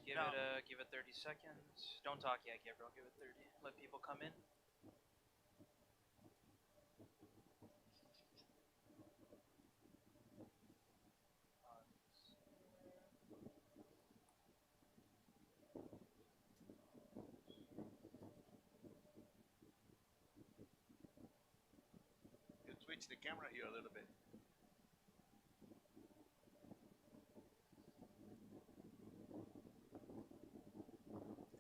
Give it 30 seconds. Don't talk yet, Gabriel. Give it 30. Let people come in. You switch the camera here a little bit.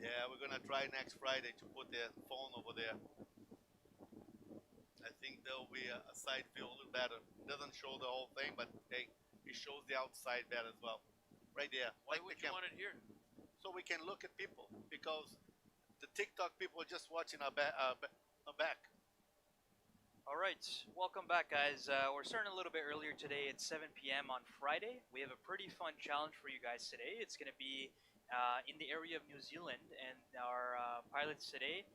Yeah, we're gonna try next Friday to put the phone over there. I think there'll be a side view a little better. It doesn't show the whole thing, but hey, it shows the outside better as well. Right there. Why would you want it here? So we can look at people, because the TikTok people are just watching our back. All right, welcome back, guys. We're starting a little bit earlier today. It's 7 p.m. on Friday. We have a pretty fun challenge for you guys today. It's going to be in the area of New Zealand, and our pilots today,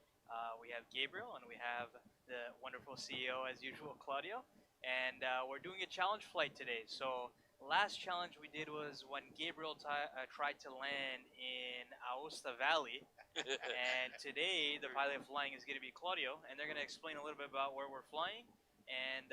we have Gabriel, and we have the wonderful CEO, as usual, Claudio. And we're doing a challenge flight today. So last challenge we did was when Gabriel tried to land in Aosta Valley. And today, the pilot flying is going to be Claudio, and they're going to explain a little bit about where we're flying. And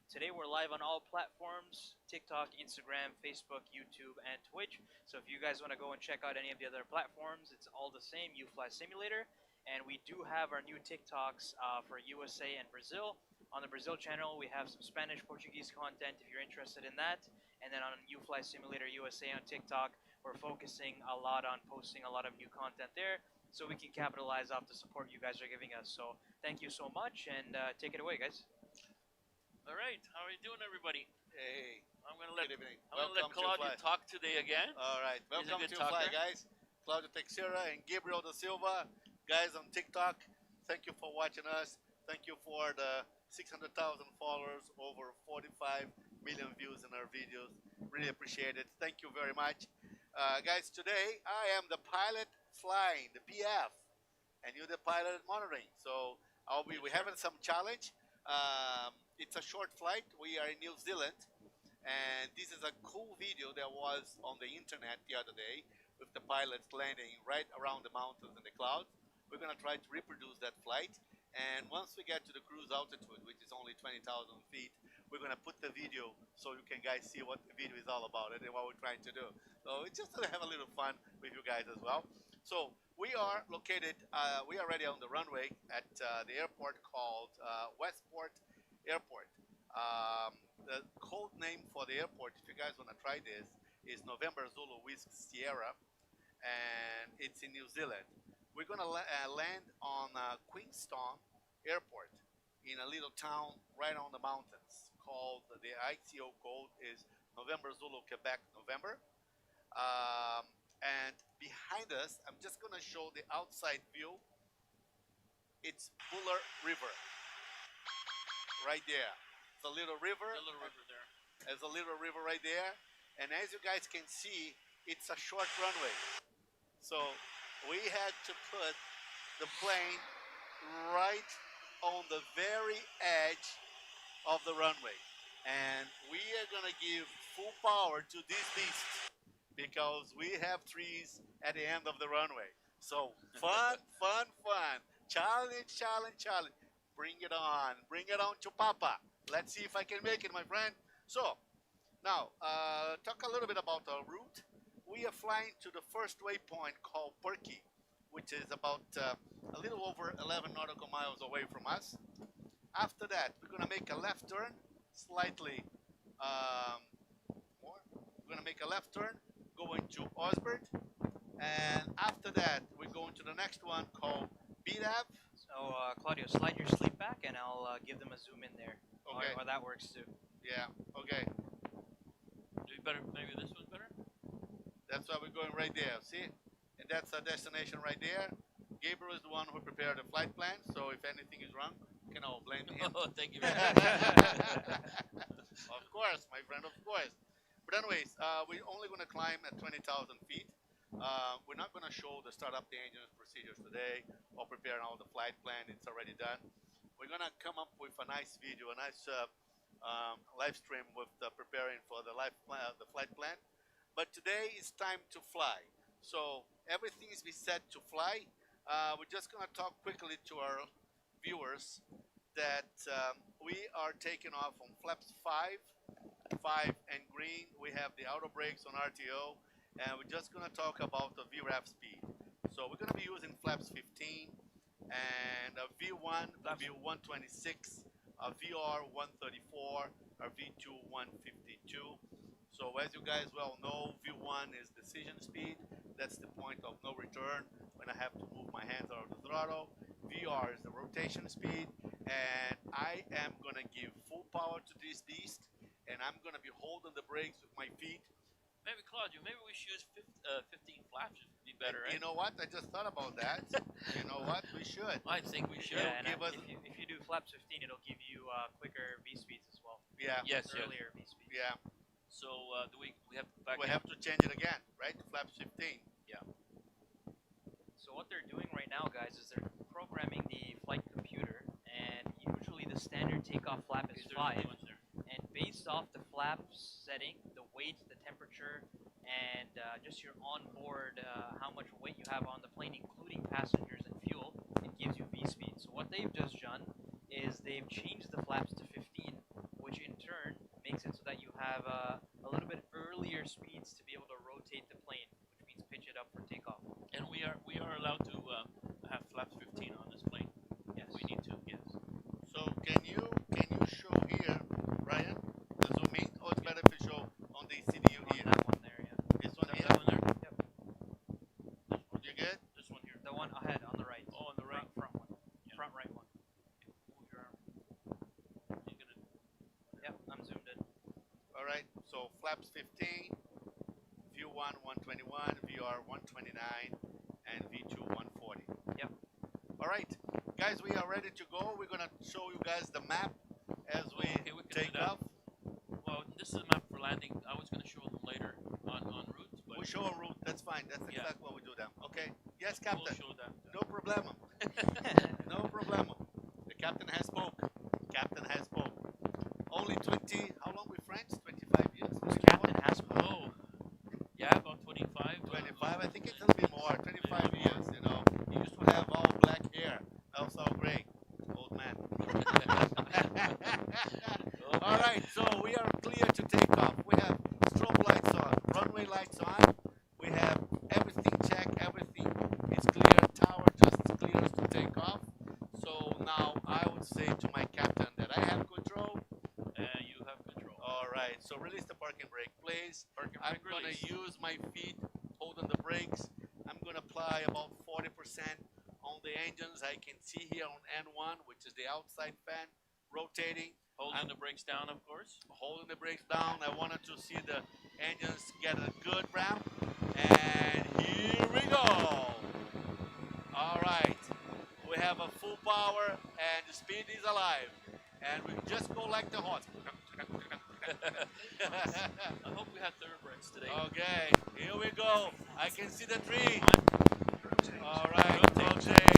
today we're live on all platforms: TikTok, Instagram, Facebook, YouTube, and Twitch. So if you guys want to go and check out any of the other platforms, it's all the same, UFLY Simulator. And we do have our new TikToks for USA and Brazil. On the Brazil channel, we have some Spanish, Portuguese content if you're interested in that. And then on UFLY Simulator USA on TikTok, we're focusing a lot on posting a lot of new content there, so we can capitalize off the support you guys are giving us. So thank you so much, and take it away, guys. All right, how are you doing, everybody? Hey, I'm gonna let welcome Claudio to talk today again. All right, welcome good to talker. Fly, guys. Claudio Teixeira and Gabriel da Silva, guys on TikTok. Thank you for watching us. Thank you for the 600,000 followers, over 45 million views in our videos. Really appreciate it. Thank you very much. Guys, today I am the pilot flying the PF, and you're the pilot monitoring. So we're having some challenge. It's a short flight. We are in New Zealand, and this is a cool video that was on the internet the other day with the pilots landing right around the mountains and the clouds. We're gonna try to reproduce that flight, and once we get to the cruise altitude, which is only 20,000 feet, we're gonna put the video so you can guys see what the video is all about and what we're trying to do. So it's just to have a little fun with you guys as well. So we are located, we are already on the runway at the airport called Westport Airport. The code name for the airport, if you guys want to try this, is November Zulu Whiskey Sierra, and it's in New Zealand. We're going to land on Queenstown Airport in a little town right on the mountains called, the ICO code is November Zulu Quebec November. And behind us, I'm just going to show the outside view. It's Buller River. Right there. It's a little river. A little river there. There's a little river right there. And as you guys can see, it's a short runway. So we had to put the plane right on the very edge of the runway. And we are going to give full power to this beast because we have trees at the end of the runway. So fun, fun, fun. Challenge, challenge, challenge. Bring it on. Bring it on to Papa. Let's see if I can make it, my friend. So, now, talk a little bit about our route. We are flying to the first waypoint called Perky, which is about a little over 11 nautical miles away from us. After that, we're going to make a left turn, slightly more. We're going to make a left turn, going to Osbert. And after that, we're going to the next one called BDAV. So, Claudio, slide your sleep back, and I'll give them a zoom in there. Okay. Or that works too. Yeah, okay. Maybe this one's better? That's why we're going right there, see? And that's our destination right there. Gabriel is the one who prepared the flight plan, so if anything is wrong, you can all blame him. Oh, thank you very much. Of course, my friend, of course. But anyways, we're only going to climb at 20,000 feet. We're not going to show the start up the engines procedures today or preparing all the flight plan. It's already done. We're going to come up with a nice video, a nice live stream with preparing for the flight plan. But today it's time to fly. So everything is set to fly. We're just gonna talk quickly to our viewers that we are taking off on flaps 5 and green. We have the auto brakes on RTO, and we're just gonna talk about the VRAF speed. So we're gonna be using flaps 15, and a V1 will be 126, a VR 134, a V2 152. So as you guys well know, V1 is decision speed. That's the point of no return when I have to move my hands out of the throttle. VR is the rotation speed, and I am gonna give full power to this beast, and I'm gonna be holding the brakes with my feet. Maybe Claudio, maybe we should use 15 flaps. It'd be better, right? You know what? I just thought about that. You know what? We should. I think we should. Yeah, and give us- if you do flaps 15, it'll give you quicker V speeds as well. Yeah. Yes, yes. Earlier V speeds. Yeah. So do we have to back We in? have to change it again, right? To flaps 15. So what they're doing right now, guys, is they're programming the flight computer, and usually the standard takeoff flap is These are the 5. new ones there. And based off the flap setting, the weight, the temperature, and just your onboard, how much weight you have on the plane, including passengers and fuel, it gives you V speed. So what they've just done is they've changed the flaps to 15, which in turn makes it so that you have a little bit earlier speeds to be able to rotate the plane, which means pitch it up for takeoff. And we are allowed to have flaps 15 on this plane. Yes. We need to. Yes. So can you show here, Ryan, the zoom in? Oh, it's better if you show on the CDU On here. that one there, yeah. This one That, here. that one there. Yep. This one. You good? This one here. The one ahead on the right. Oh, on the right. Front one. Yeah. Front right one. Move your arm. You're gonna. Yep, I'm zoomed in. All right. So flaps 15, V1 121, VR 129, and V2 140. Yep. All right, guys, we are ready to go. We're gonna show you guys the map as we Okay, we can take do that. off. Well, this is a map for landing. I was gonna show them later on route, but We show a route. That's fine. That's Yeah. exactly what we do then. Okay. Yes, we'll Captain. show that. No problem. No problem. The captain has spoke. Captain has spoke. Only 20. How long we friends? 25 years. Who's Maybe Captain more? Hasbro? Oh, yeah, about 25. 25. I think it's a little bit more. 25 years. You know. He used to have all black hair. Now it's all gray. Old man. All right. So we are clear to take off. We have strobe lights on, runway lights on. We have everything checked. Everything is clear. Tower just clears to take off. So now I would say to my captain that I have control. You have control. All right. So release the parking brake, please. Parking I'm brake gonna release. use my feet holding the brakes. I'm gonna apply about 40% on the engines. I can see here on N1, which is the outside fan, rotating. Holding the brakes down, of course. Holding the brakes down. I wanted to see the engines get a good ramp. And here we go. All right. We have a full power and the speed is alive. And we just go like the horse. I hope we have third brakes today. Okay, here we go. I can see the tree. Come All right, Rotate. okay.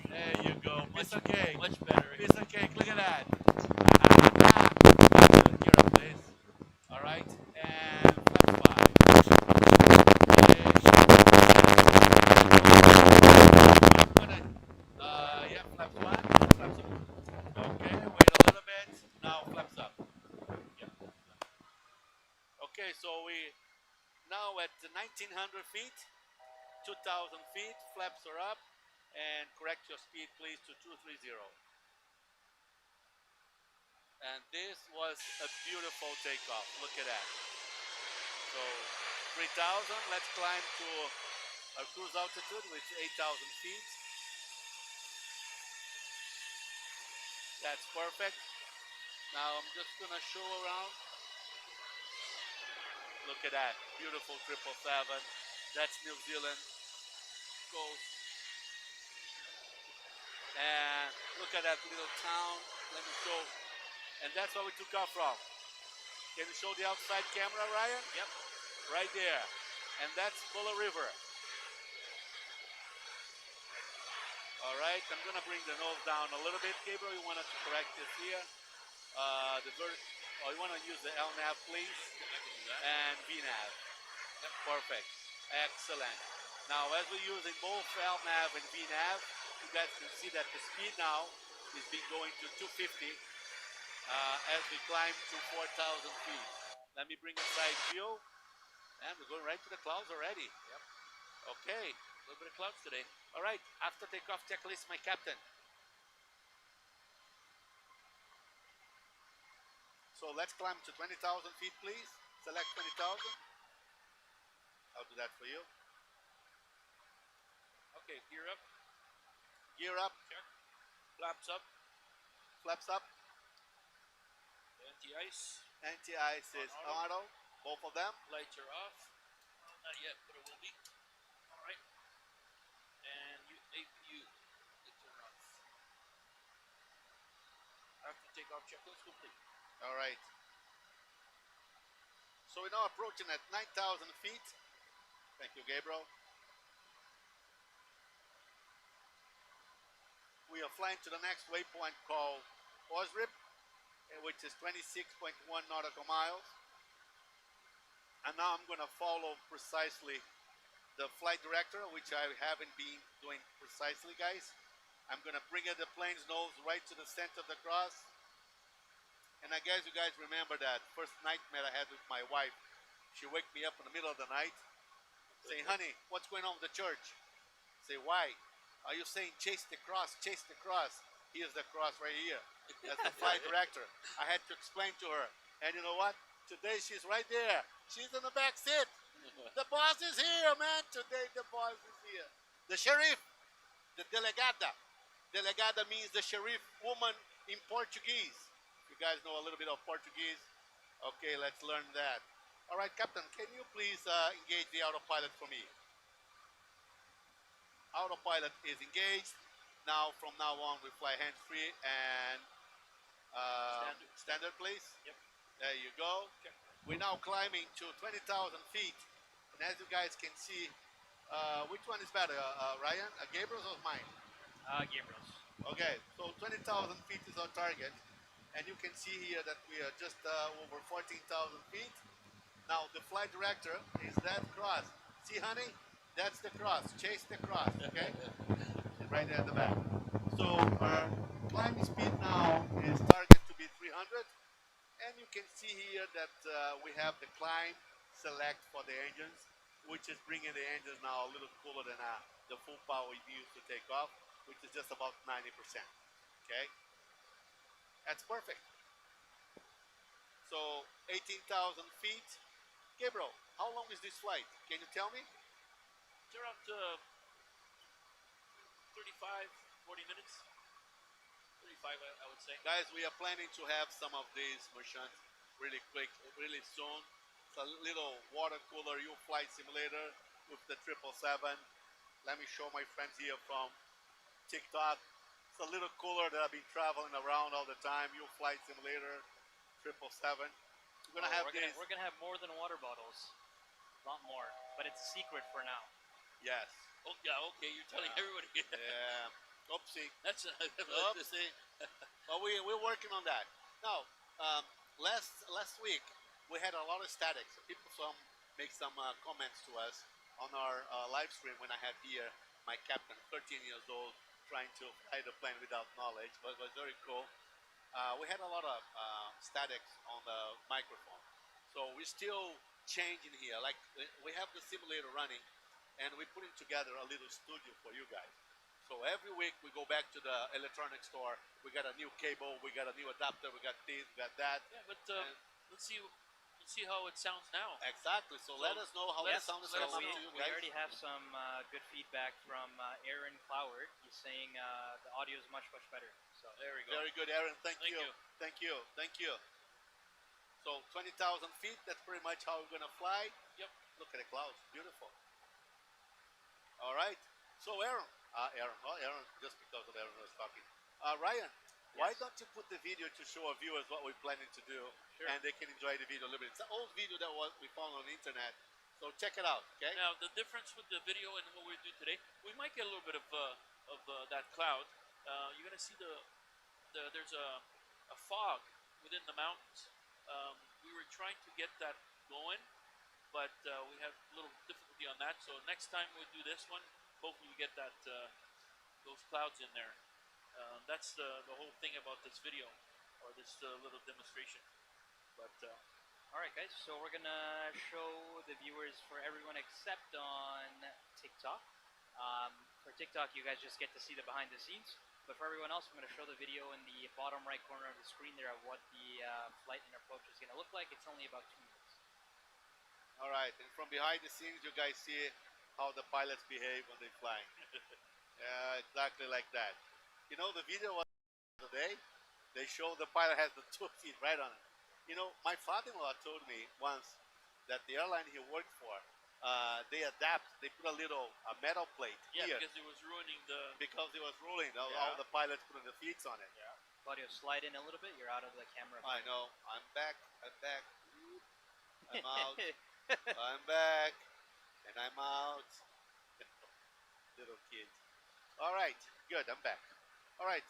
There you go. Piece of cake. Much better. Piece of cake. Look at that. Here, please. All right, and flaps 5. Yeah, flaps 1. Flaps up. Okay, wait a little bit. Now flaps up. Yeah. Okay, so we now at 1900 feet, 2000 feet, flaps are up, and correct your speed please to 230. And this was a beautiful takeoff. Look at that. So 3000, let's climb to our cruise altitude, which is 8000 feet. That's perfect. Now I'm just gonna show around. Look at that, beautiful 777. That's New Zealand coast. And look at that little town. Let me show. And that's where we took off from. Can you show the outside camera, Ryan? Yep. Right there. And that's Buller River. All right, I'm gonna bring the nose down a little bit, Gabriel. You wanted to correct this here. You wanna use the LNAV, please, I can do that. and VNAV. Perfect. Excellent. Now, as we're using both LNAV and VNAV, you guys can see that the speed now is being going to 250 as we climb to 4,000 feet. Let me bring a side view, and we're going right to the clouds already. Yep. Okay. A little bit of clouds today. All right. After takeoff checklist, my captain. So let's climb to 20,000 feet, please. Select 20,000. I'll do that for you. Okay, gear up. Gear up. Check. Flaps up. Flaps up. Anti-ice. Anti-ice is On auto. Both of them. Lights are off. Not yet, but it will be. All right. And APU, they turn off. After takeoff checklist complete. All right. So we're now approaching at 9,000 feet. Thank you, Gabriel. We are flying to the next waypoint called Osrip, which is 26.1 nautical miles. And now I'm going to follow precisely the flight director, which I haven't been doing precisely, guys. I'm going to bring the plane's nose right to the center of the cross. And I guess you guys remember that first nightmare I had with my wife. She waked me up in the middle of the night saying, honey, what's going on with the church? Say, why? Are you saying chase the cross, chase the cross? Here's the cross right here. That's the flight director. I had to explain to her. And you know what? Today she's right there. She's in the back seat. The boss is here, man. Today the boss is here. The sheriff, the delegada. Delegada means the sheriff woman in Portuguese. You guys know a little bit of Portuguese? Okay, let's learn that. All right, Captain, can you please engage the autopilot for me? Autopilot is engaged. Now, from now on, we fly hands-free and standard, please. Yep. There you go. Okay. We're now climbing to 20,000 feet. And as you guys can see, which one is better, Ryan? Gabriel's or mine? Gabriel's. Okay, so 20,000 feet is our target. And you can see here that we are just over 14,000 feet. Now, the flight director is that cross. See, honey? That's the cross. Chase the cross, okay? Right there at the back. So, our climbing speed now is target to be 300. And you can see here that we have the climb select for the engines, which is bringing the engines now a little cooler than the full power we used to take off, which is just about 90%, okay? That's perfect. So 18,000 feet. Gabriel, how long is this flight? Can you tell me? It's around 35, 40 minutes. 35, I would say. Guys, we are planning to have some of these machines really quick, really soon. It's a little water cooler UFLY Simulator with the 777. Let me show my friends here from TikTok. It's a little cooler that I've been traveling around all the time. UFLY Simulator 777. We're gonna have these. We're gonna have more than water bottles. A lot more, but it's a secret for now. Yes. Oh yeah, okay. You're telling everybody. Yeah. Oopsie. That's Oopsie. But we're working on that. Now, last week we had a lot of statics. People make some comments to us on our live stream when I had here my captain, 13 years old, trying to fly the plane without knowledge, but it was very cool. We had a lot of statics on the microphone. So we're still changing here. Like we have the simulator running and we're putting together a little studio for you guys. So every week we go back to the electronics store. We got a new cable, we got a new adapter, we got this, we got that. Yeah, but let's see how it sounds now. Exactly. So let us know how it sounds to you We guys. already have some good feedback from Aaron Cloward. He's saying the audio is much better. So There we go. Very good, Aaron. Thank Thank you. you. Thank you. Thank you. So 20,000 feet, that's pretty much how we're going to fly. Yep. Look at the clouds. Beautiful. All right. So Aaron, just because of Aaron was talking. Ryan, why don't you put the video to show our viewers what we're planning to do, Sure. and they can enjoy the video a little bit. It's an old video that we found on the internet, so check it out, okay? Now the difference with the video and what we do today, we might get a little bit of that cloud. You're gonna see there's a fog within the mountains. We were trying to get that going, but we had a little difficulty be on that. So next time we do this one, hopefully we get that those clouds in there. That's the whole thing about this video, or this little demonstration. But All right, guys. So we're gonna show the viewers for everyone except on TikTok. For TikTok, you guys just get to see the behind the scenes. But for everyone else, I'm going to show the video in the bottom right corner of the screen there of what the flight and approach is going to look like. It's only about 2 minutes. All right, and from behind the scenes, you guys see how the pilots behave when they fly. Yeah, exactly like that. You know, the video was today, they show the pilot has the 2 feet right on it. You know, my father-in-law told me once that the airline he worked for, they put a metal plate yeah, here because it was ruining the. because it was rolling. All Yeah. the pilots putting the feet on it. Yeah. Claudio, slide in a little bit. You're out of the camera. I know. I'm back. I'm back. I'm out. I'm back. And I'm out. Little kids. All right. Good. I'm back. All right.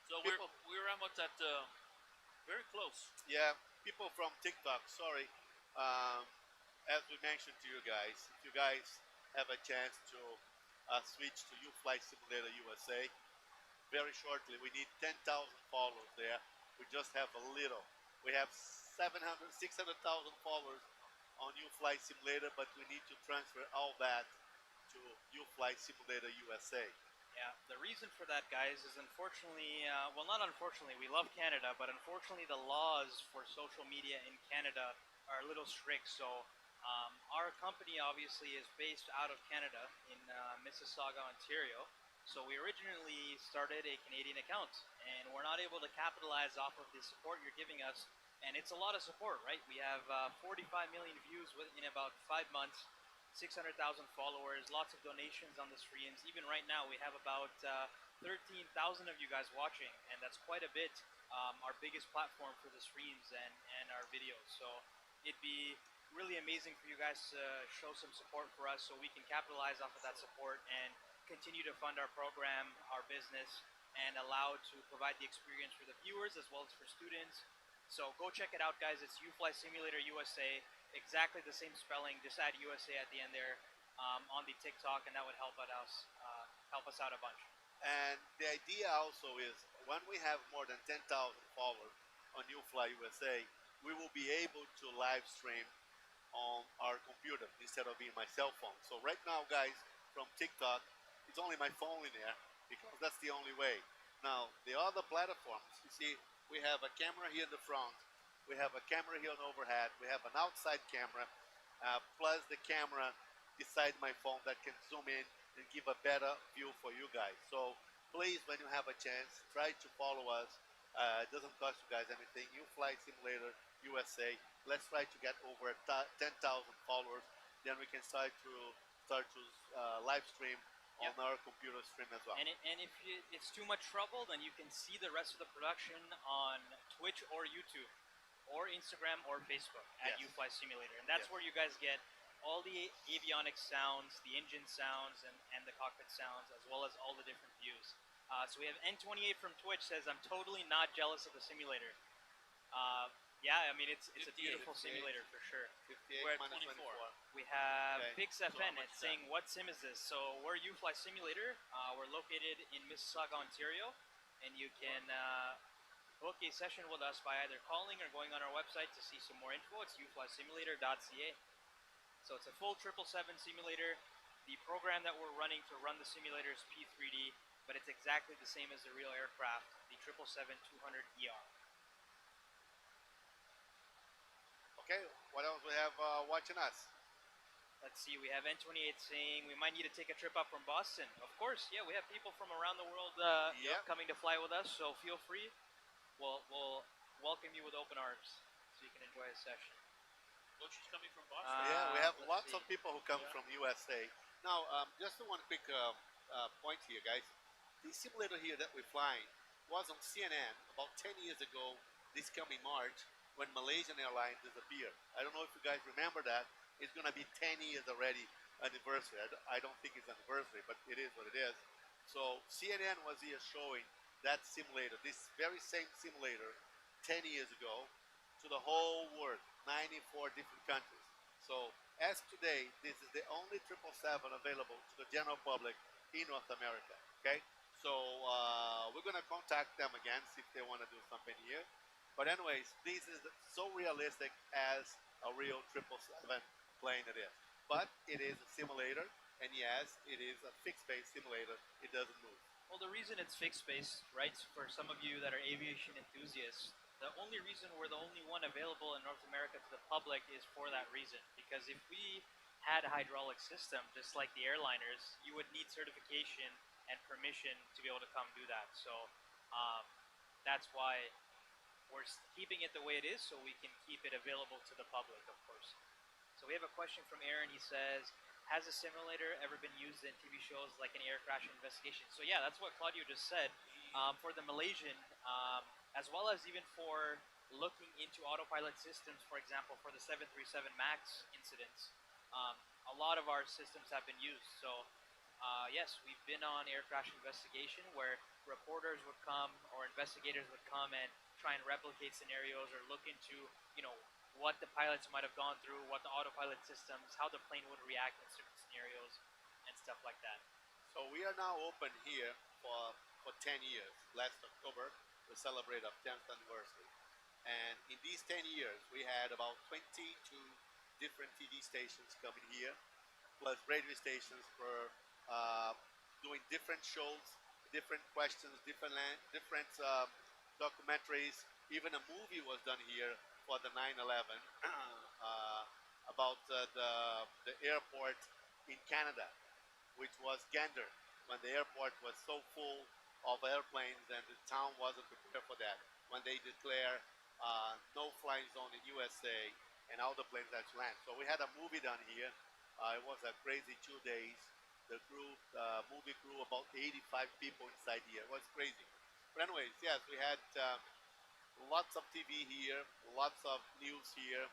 So people- we're almost at very close. Yeah. People from TikTok. Sorry. As we mentioned to you guys, if you guys have a chance to switch to UFLY Simulator USA, very shortly we need 10,000 followers there. We just have a little. We have 600,000 followers on UFLY Simulator, but we need to transfer all that to UFLY Simulator USA. Yeah, the reason for that, guys, is unfortunately, well, not unfortunately, we love Canada, but unfortunately the laws for social media in Canada are a little strict. So our company obviously is based out of Canada in Mississauga, Ontario. So we originally started a Canadian account, and we're not able to capitalize off of the support you're giving us. And it's a lot of support, right? We have 45 million views within about 5 months. 600,000 followers, lots of donations on the streams. Even right now, we have about 13,000 of you guys watching, and that's quite a bit. Our biggest platform for the streams and our videos. So it'd be really amazing for you guys to show some support for us so we can capitalize off of that support and continue to fund our program, our business, and allow to provide the experience for the viewers as well as for students. So go check it out, guys. It's UFLY Simulator USA. Exactly the same spelling, just add USA at the end there on the TikTok, and that would help us out a bunch. And the idea also is when we have more than 10,000 followers on UFLY USA, we will be able to live stream on our computer instead of being my cell phone. So right now, guys, from TikTok, it's only my phone in there because that's the only way. Now, the other platforms, you see, we have a camera here in the front, we have a camera here on overhead, we have an outside camera, plus the camera beside my phone that can zoom in and give a better view for you guys. So please, when you have a chance, try to follow us. It doesn't cost you guys anything. UFLY Simulator USA. Let's try to get over 10,000 followers. Then we can start to live stream on our computer stream as well. And if it's too much trouble, then you can see the rest of the production on Twitch or YouTube or Instagram or Facebook at Yes. UFLY Simulator. And that's Yes. where you guys get all the avionics sounds, the engine sounds, and the cockpit sounds, as well as all the different views. So we have N28 from Twitch says, I'm totally not jealous of the simulator. Yeah, I mean, it's a 58, beautiful 58. simulator for sure. 58 We're at minus 24. 24. We have Okay. PixFN, So how much it's is saying, what sim is this? So we're UFLY Simulator. We're located in Mississauga, Ontario, and you can book a session with us by either calling or going on our website to see some more info. It's uflysimulator.ca. So it's a full 777 simulator. The program that we're running to run the simulator is P3D, but it's exactly the same as the real aircraft, the 777-200ER. Okay, what else we have watching us? Let's see, we have N28 saying we might need to take a trip up from Boston. Of course, yeah, we have people from around the world Yep. coming to fly with us, so feel free. We'll welcome you with open arms so you can enjoy a session. Oh, she's coming from Boston. Yeah, we have let's lots see. of people who come Yeah. from USA. Now, just one quick point here, guys. The simulator here that we're flying was on CNN about 10 years ago, this coming March, when Malaysian Airlines disappeared. I don't know if you guys remember that. It's going to be 10 years already anniversary. I don't think it's anniversary, but it is what it is. So CNN was here showing that simulator, this very same simulator, 10 years ago, to the whole world, 94 different countries. So As today, this is the only 777 available to the general public in North America. Okay, so we're gonna contact them again, see if they want to do something here. But anyways, this is so realistic as a real 777 plane it is. But it is a simulator, and yes, it is a fixed-base simulator. It doesn't move. Well, the reason it's fixed base, right, for some of you that are aviation enthusiasts, the only reason we're the only one available in North America to the public is for that reason. Because if we had a hydraulic system, just like the airliners, you would need certification and permission to be able to come do that. So um, that's why we're keeping it the way it is, so we can keep it available to the public, of course. So we have a question from Aaron. He says, has a simulator ever been used in TV shows like an air crash investigation? So yeah, that's what Claudio just said. For the Malaysian, as well as even for looking into autopilot systems, for example, for the 737 MAX incidents, a lot of our systems have been used. So yes, we've been on air crash investigation where reporters would come or investigators would come and try and replicate scenarios or look into, you know, what the pilots might have gone through, what the autopilot systems, how the plane would react in certain scenarios, and stuff like that. So we are now open here for 10 years. Last October, we celebrate our 10th anniversary. And in these 10 years, we had about 22 different TV stations coming here, plus radio stations for doing different shows, different questions, different documentaries. Even a movie was done here for the 9/11 about the airport in Canada, which was Gander, when the airport was so full of airplanes and the town wasn't prepared for that. When they declare no flying zone in USA and all the planes had to land. So we had a movie done here. It was a crazy 2 days. The crew, movie crew, about 85 people inside here. It was crazy. But anyways, yes, we had lots of TV here, lots of news here.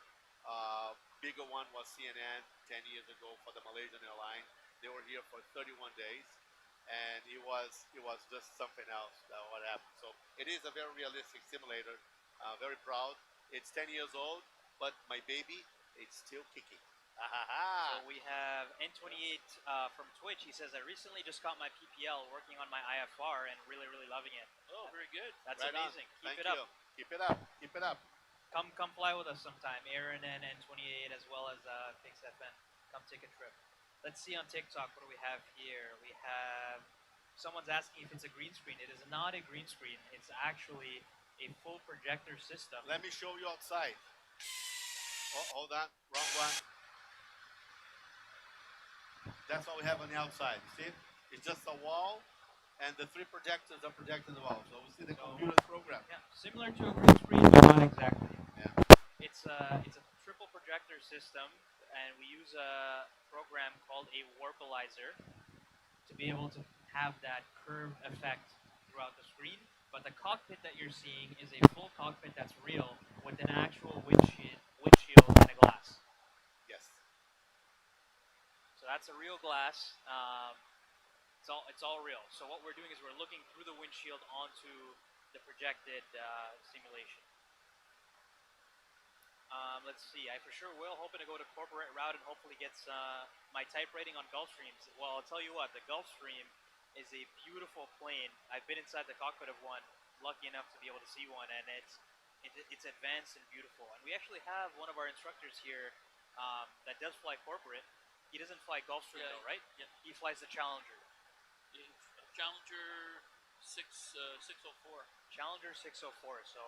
Bigger one was CNN 10 years ago for the Malaysian airline. They were here for 31 days, and it was just something else what happened. So it is a very realistic simulator. Very proud. It's 10 years old, but my baby, it's still kicking. So we have N28 from Twitch. He says, I recently just got my PPL working on my IFR and really, really loving it. Oh, very good. That's Right amazing. On. Keep Thank it you. up. Keep it up. Keep it up. Come fly with us sometime. Aaron and N28 as well as PixFN. Come take a trip. Let's see on TikTok, what do we have here? We have, someone's asking if it's a green screen. It is not a green screen. It's actually a full projector system. Let me show you outside. Oh, hold on. Wrong one. That's what we have on the outside. See? It's just a wall, and the 3 projectors are projecting the wall. So we see the computer's program. Yeah, similar to a green screen, but not exactly. Yeah. It's a triple projector system, and we use a program called a warpalizer to be able to have that curve effect throughout the screen. But the cockpit that you're seeing is a full cockpit that's real with an actual windshield and a glass. Yes. So that's a real glass. It's all real. So what we're doing is we're looking through the windshield onto the projected simulation. Let's see. I for sure will. Hoping to go to corporate route and hopefully get my type rating on Gulfstreams. Well, I'll tell you what. The Gulfstream is a beautiful plane. I've been inside the cockpit of one. Lucky enough to be able to see one, and it's advanced and beautiful. And we actually have one of our instructors here that does fly corporate. He doesn't fly Gulfstream though, right? Yeah. He flies the Challenger. Challenger 604. Challenger 604. So,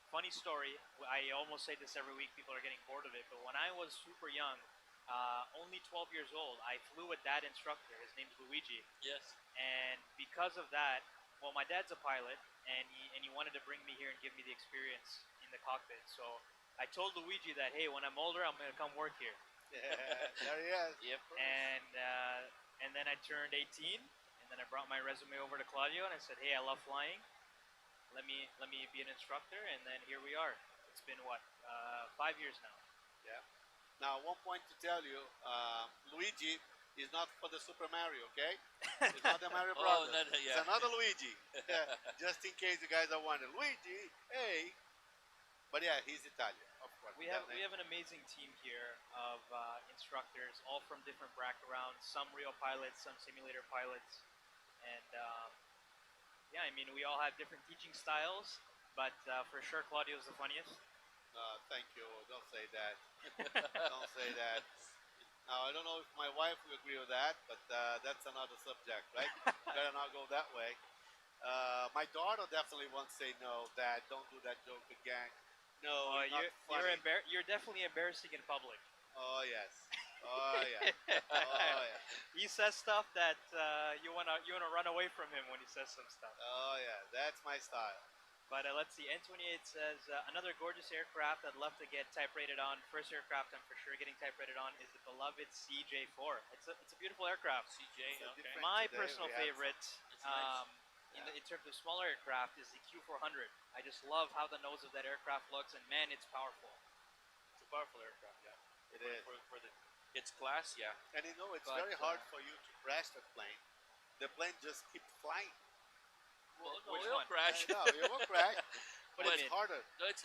funny story. I almost say this every week. People are getting bored of it. But when I was super young, only 12 years old, I flew with that instructor. His name's Luigi. Yes. And because of that, well, my dad's a pilot, and he wanted to bring me here and give me the experience in the cockpit. So I told Luigi that, hey, when I'm older, I'm going to come work here. Yeah, there he is. Yep. And then I turned 18, and then I brought my resume over to Claudio, and I said, hey, I love flying. Let me be an instructor, and then here we are. It's been, 5 years now. Yeah. Now, one point to tell you, Luigi is not for the Super Mario, okay? It's not the Mario Brothers. Yeah. It's another Luigi. Just in case you guys are wondering. Luigi, hey. But yeah, he's Italian, of course. We have an amazing team here of instructors, all from different backgrounds. Some real pilots, some simulator pilots, and yeah, I mean we all have different teaching styles, but for sure Claudio's the funniest. Thank you. Don't say that. Don't say that. Now, I don't know if my wife will agree with that, but that's another subject, right? Better not go that way. My daughter definitely won't say no, Dad, don't do that joke again. No, Oh, not funny. you're definitely embarrassing in public. Oh, yes. Oh, yeah. Oh, yeah. He says stuff that you wanna run away from him when he says some stuff. Oh, yeah. That's my style. But let's see. N28 says another gorgeous aircraft I'd love to get type rated on. First aircraft I'm for sure getting type rated on is the beloved CJ4. It's a beautiful aircraft. CJ, So okay. different. My Today personal we have favorite, It's nice. in terms of smaller aircraft, is the Q400. I just love how the nose of that aircraft looks, and man, it's powerful. It's a powerful aircraft, yeah. It is. For the its class, yeah. And you know, it's But, very hard for you to crash that plane. The plane just keeps flying. Well, no, Which it'll one? crash. No, it won't crash, but What it's do you mean? harder. No, it's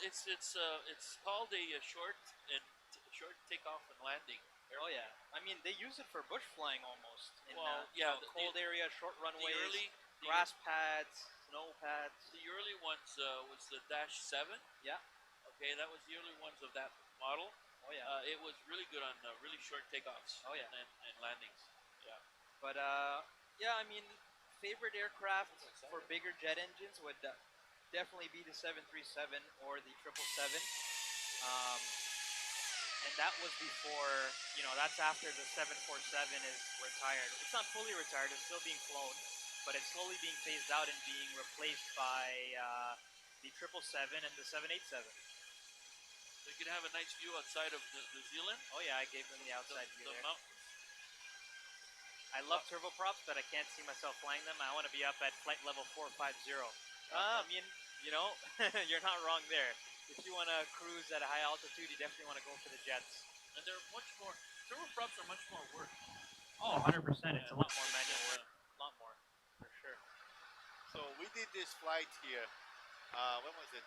called a short takeoff and landing. Oh yeah, I mean they use it for bush flying almost. In, Well, yeah, cold area, short runways, the grass pads, snow pads. the early ones was the Dash 7. Yeah. Okay, that was the early ones of that model. Oh yeah. It was really good on really short takeoffs. Oh, yeah. and landings. Yeah. But yeah, I mean, favorite aircraft for bigger jet engines would definitely be the 737 or the 777. And that was before, that's after the 747 is retired. It's not fully retired; it's still being flown, but it's slowly being phased out and being replaced by the 777 and the 787. So you can have a nice view outside of New Zealand. Oh yeah, I gave them the outside view The there. mountains. I love turboprops, but I can't see myself flying them. I want to be up at flight level 450. I mean, you're not wrong there. If you want to cruise at a high altitude, you definitely want to go for the jets. And they're much more. Turboprops are much more work. Oh, 100%. It's Yeah. a lot more manual work. A lot more, for sure. So we did this flight here. When was it?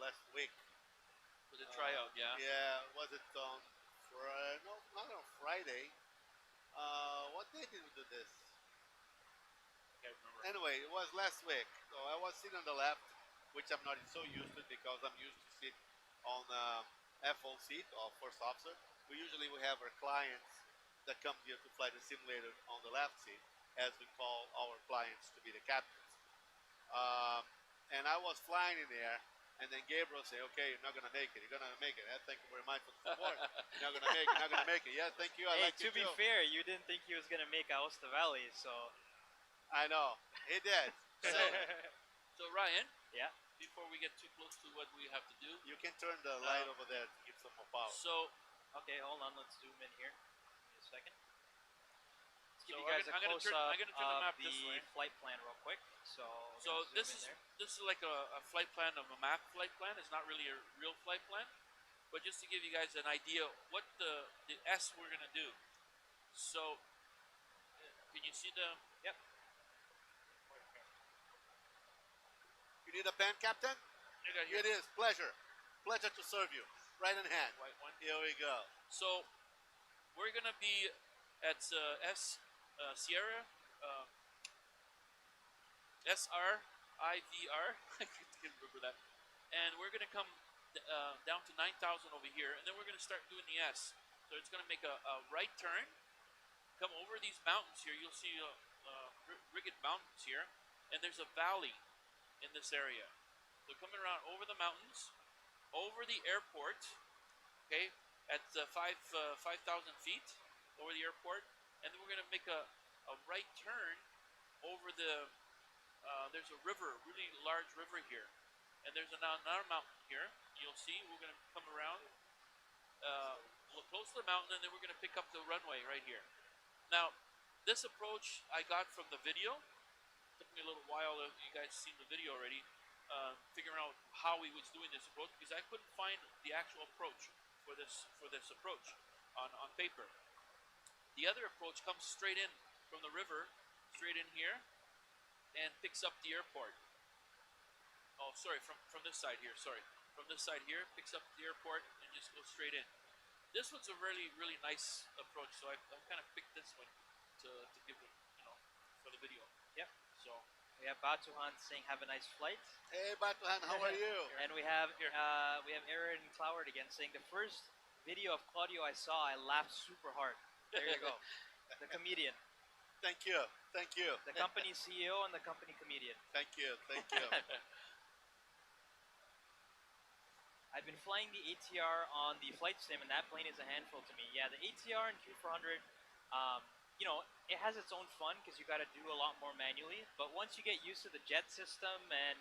Last week. For the tryout, yeah. Yeah. Was it on Friday? No, not on Friday. What day did we do this? I can't remember. Anyway, it was last week. So I was sitting on the left, which I'm not so used to because I'm used to sit on FO seat or first officer. We have our clients that come here to fly the simulator on the left seat, as we call our clients to be the captains. And I was flying in there, and then Gabriel said, "Okay, you're not gonna make it. You're gonna make it. Yeah, thank you very much for the support. You're not gonna make it. You're not gonna make it. Yeah, thank you. I Hey, like to you be too." fair, you didn't think he was going to make Aosta Valley, so... I know he did. So Ryan, Yeah. before we get too close to what we have to do, You can turn the light over there to give some more power. so Okay, hold on. Let's zoom in here. Give me a second. Let's give So you guys I'm a gonna close-up turn the map of this the way. flight plan real quick. So, we're So gonna this zoom is in there. this is like a flight plan of a map flight plan. It's not really a real flight plan, but just to give you guys an idea what the S we're gonna do. So can you see the? Yep. You need a pen, Captain? I got here. It is. Pleasure to serve you. Right in hand. White one. Here we go. So we're gonna be at Sierra SRIVR. I can't remember that. And we're gonna come down to 9,000 over here, and then we're gonna start doing the S. So it's gonna make a right turn, come over these mountains here. You'll see rigged mountains here, and there's a valley in this area. So coming around over the mountains, over the airport, okay, at 5,000 feet over the airport, and then we're going to make a right turn over the, there's a river, really large river here, and there's another mountain here. You'll see we're going to come around close to the mountain, and then we're going to pick up the runway right here. Now, this approach I got from the video. Took me a little while, you guys seen the video already, figuring out how he was doing this approach, because I couldn't find the actual approach for this approach on paper. The other approach comes straight in from the river, straight in here, and picks up the airport. Oh, sorry, from this side here, sorry. from this side here, picks up the airport, and just goes straight in. This one's a really, really nice approach, so I kind of picked this one to give it, for the video. Yep. So We have Batuhan saying have a nice flight. Hey, Batuhan, how are you? And we have Aaron Cloward again saying the first video of Claudio I saw, I laughed super hard. There you go. The comedian. Thank you. Thank you. The company CEO and the company comedian. Thank you. Thank you. I've been flying the ATR on the flight sim, and that plane is a handful to me. Yeah, the ATR and Q400, it has its own fun because you got to do a lot more manually. But once you get used to the jet system, and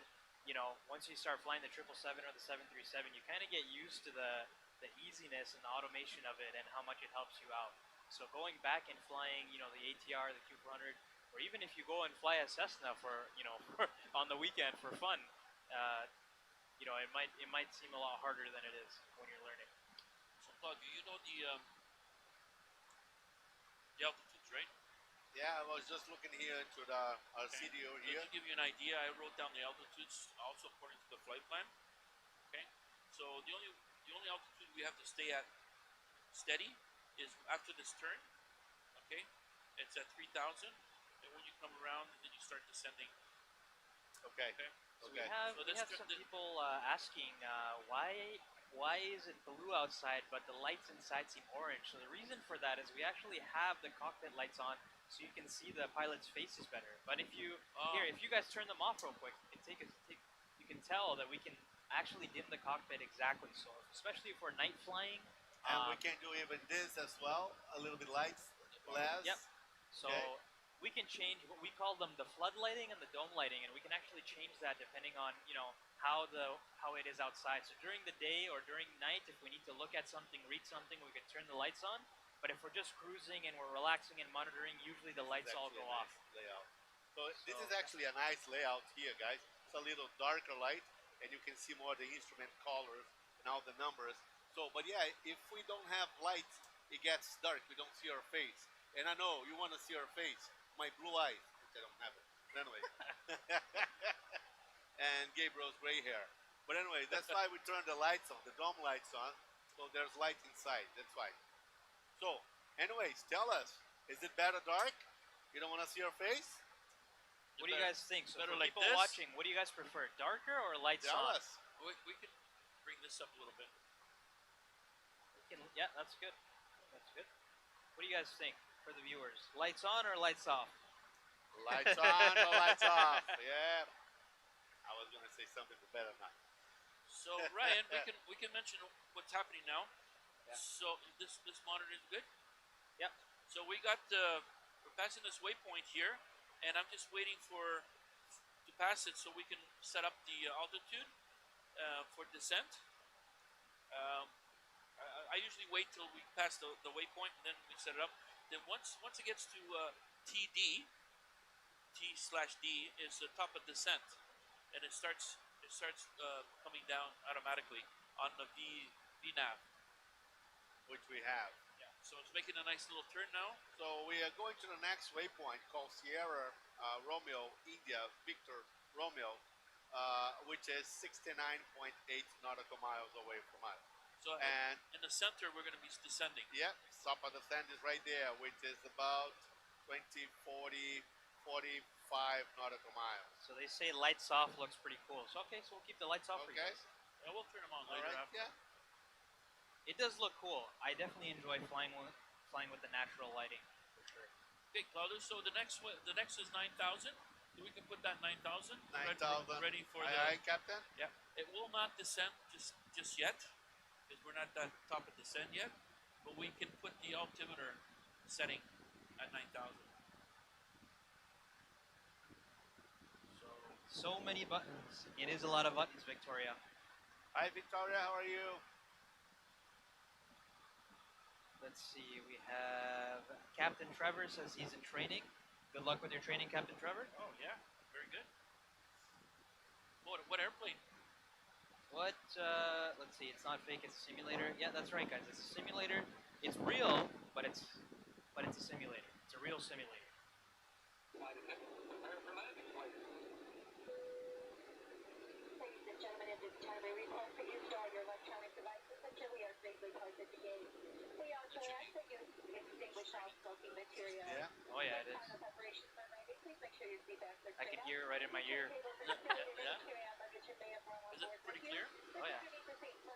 once you start flying the 777 or the 737, you kind of get used to the easiness and the automation of it and how much it helps you out. So going back and flying, the ATR, the Q400, or even if you go and fly a Cessna for on the weekend for fun. It might seem a lot harder than it is when you're learning. So, Claude, do you know the altitudes, right? Yeah, I was just looking here into our Okay. CDO So here. to give you an idea, I wrote down the altitudes also according to the flight plan. Okay, so the only altitude we have to stay at steady is after this turn. Okay, it's at 3,000, and when you come around, then you start descending. Okay. Okay. So Okay. we So this have some people asking why is it blue outside but the lights inside seem orange? So the reason for that is we actually have the cockpit lights on so you can see the pilot's faces better. But if you if you guys turn them off real quick, you can tell that we can actually dim the cockpit exactly so, especially if we're night flying. And we can do even this as well, a little bit lights, less. Yep. So Okay. we can change what we call them the flood lighting and the dome lighting, and we can actually change that depending on how it is outside. So during the day or during night, if we need to look at something, read something, we can turn the lights on. But if we're just cruising and we're relaxing and monitoring, usually the lights all Actually go a off. nice layout. So this So- is actually a nice layout here, guys. It's a little darker light, and you can see more the instrument colors and all the numbers. So, but yeah, if we don't have lights, it gets dark. We don't see our face. And I know you want to see our face, my blue eyes, which I don't have it. But anyway, and Gabriel's gray hair. But anyway, that's why we turn the lights on, the dome lights on, so there's light inside. That's why. So, anyways, tell us, is it better dark? You don't want to see our face? What do you guys think? So better for like people this? watching, what do you guys prefer, darker or lights Tell on? us. We can bring this up a little bit. Yeah, that's good. That's good. What do you guys think for the viewers? Lights on or lights off? Lights on or lights off? Yeah. I was gonna say something, but better not. So Ryan, we can mention what's happening now. Yeah. So this monitor is good. Yep. So we're passing this waypoint here, and I'm just waiting to pass it so we can set up the altitude for descent. I usually wait till we pass the waypoint, and then we set it up. Then once it gets to T/D is the top of descent, and it starts coming down automatically on the VNAV. Which we have. Yeah. So it's making a nice little turn now. So we are going to the next waypoint called Sierra Romeo India Victor Romeo, which is 69.8 nautical miles away from us. So And in the center, we're going to be descending. yeah, top of the sand is right there, which is about 20, 40, 45 nautical miles. So they say lights off looks pretty cool. So okay, so we'll keep the lights off for you Okay. guys. Yeah, we'll turn them on All later right. after. Yeah. It does look cool. I definitely enjoy flying with the natural lighting for sure. Okay, Claudio. So the next is 9,000. So we can put that 9,000 9,000. ready for Aye, aye, Captain. Yeah. It will not descend just yet, because we're not at the top of descent yet. But we can put the altimeter setting at 9,000. So many buttons. It is a lot of buttons, Victoria. Hi, Victoria. How are you? Let's see. We have Captain Trevor says he's in training. Good luck with your training, Captain Trevor. Oh yeah, very good. What airplane? What? Let's see. It's not fake. It's a simulator. Yeah, that's right, guys. It's a simulator. It's real, but it's a simulator. It's a real simulator. Ladies and gentlemen, is Charlie. Request that you store your electronic devices until we are safely parked at the gate. We also ask that you extinguish all smoking material. Yeah. Oh yeah, it is. Time of operations when ready, please make sure your seatbelts are I can straight up. hear it right in my ear. Is it pretty clear? Oh yeah.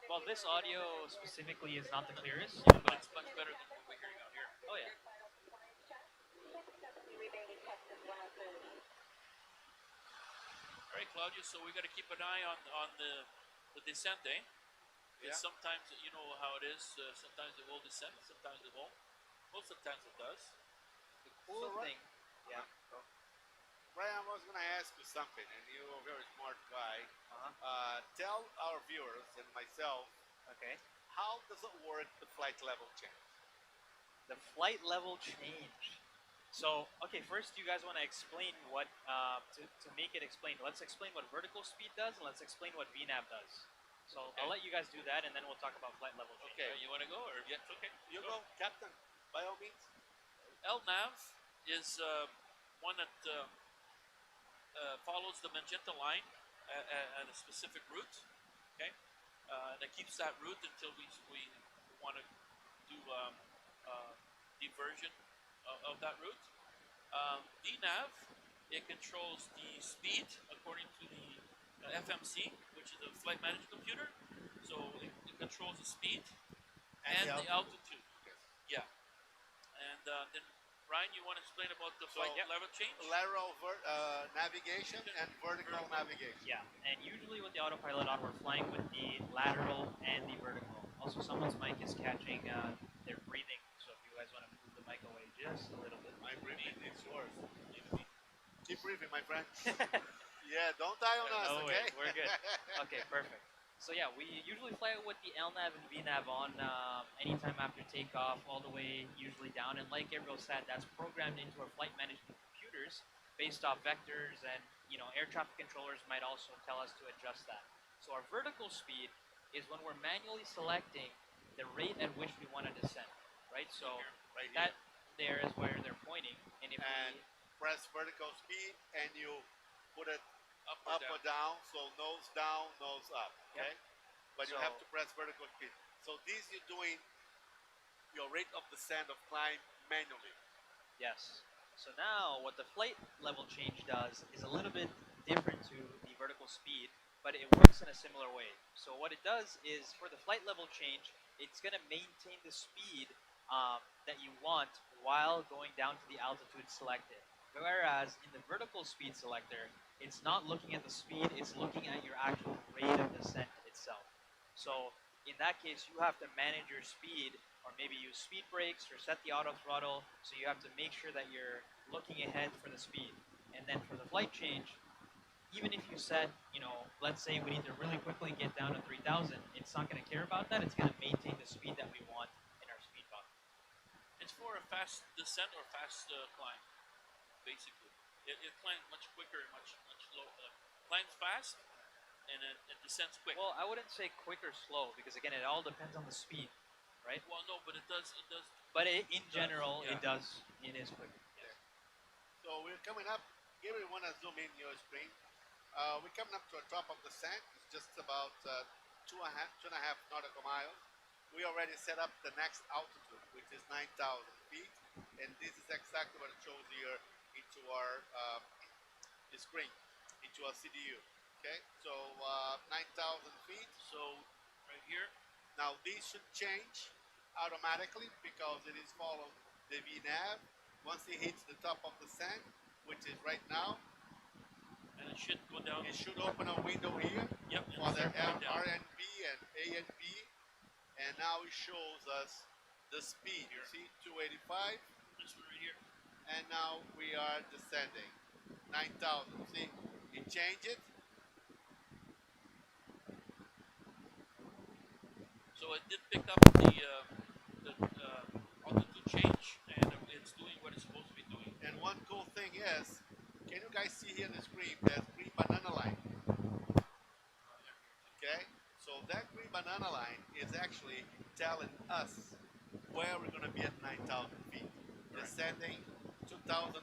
Well, this audio specifically is not the clearest, But but it's much better than what we're hearing out here. oh yeah. All right, Claudio. So we got to keep an eye on the descent, eh? Yeah. Because sometimes you know how it is. Sometimes it will descend, sometimes it won't. Most of the times it does. The cool So, thing, yeah. Ryan, I was gonna ask you something, and you're a very smart guy. Uh-huh. Tell our viewers and myself, Okay. how does it work, the flight level change? The flight level change. So, okay, first you guys want to explain what, to make it explain, let's explain what vertical speed does, and let's explain what VNAV does. So Okay. I'll let you guys do that, and then we'll talk about flight level change. Okay. You want to go or yeah? Okay. You go, Captain, by all means. LNAV is one that follows the magenta line at a specific route. Okay, that keeps that route until we want to do diversion of that route. VNAV, it controls the speed according to the FMC, which is the flight management computer. So it controls the speed and the altitude. Yes. Yeah. And then Ryan, you want to explain about the flight level change? Lateral navigation and vertical navigation. Yeah, and usually with the autopilot on, we're flying with the lateral and the vertical. Also, someone's mic is catching their breathing, so if you guys want to move the mic away just a little bit. My breathing is yours. Keep breathing, my friend. Yeah, don't die on us, No okay? way, we're good. Okay, perfect. So yeah, we usually fly with the LNAV and VNAV on anytime after takeoff, all the way usually down. And like Gabriel said, that's programmed into our flight management computers based off vectors, and air traffic controllers might also tell us to adjust that. So our vertical speed is when we're manually selecting the rate at which we want to descend, right? So Right that there is where they're pointing, and if And we press vertical speed, and you put it Up up or or down? down, so nose down, nose up, Yep. okay? But you So- have to press vertical speed. So these you're doing your rate of descent of climb manually. Yes. So now what the flight level change does is a little bit different to the vertical speed, but it works in a similar way. So what it does is for the flight level change, it's going to maintain the speed that you want while going down to the altitude selected. Whereas in the vertical speed selector, it's not looking at the speed, it's looking at your actual rate of descent itself. So in that case, you have to manage your speed, or maybe use speed brakes or set the auto throttle, so you have to make sure that you're looking ahead for the speed. And then for the flight change, even if you set, let's say we need to really quickly get down to 3,000, it's not going to care about that, it's going to maintain the speed that we want in our speed bump. It's for a fast descent or fast climb, basically. It climbs much quicker and much slower. Climbs fast and it descends quick. Well, I wouldn't say quick or slow, because again, it all depends on the speed, right? Well, no, but it does. But in general, yeah. it is quicker. Yeah. So we're coming up. Here we want to zoom in your screen. We're coming up to the top of the sand. It's just about 2.5 nautical miles. We already set up the next altitude, which is 9,000 feet, and this is exactly what it shows here into our screen, into our CDU. Okay, so 9,000 feet. So right here, Now these should change automatically because it is following the VNAV. Once it hits the top of the sand, which is right now, and it should go down. it should open a window here Yep. for the start going down. RNB and ANB, and now it shows us the speed. You see, 285, This one right here. and now we are descending 9,000. See, it changed it. So it did pick up the altitude change, and it's doing what it's supposed to be doing. And one cool thing is, can you guys see here on the screen? There's green banana line. Okay, so that green banana line is actually telling us where we're going to be at 9,000 feet, descending 2,200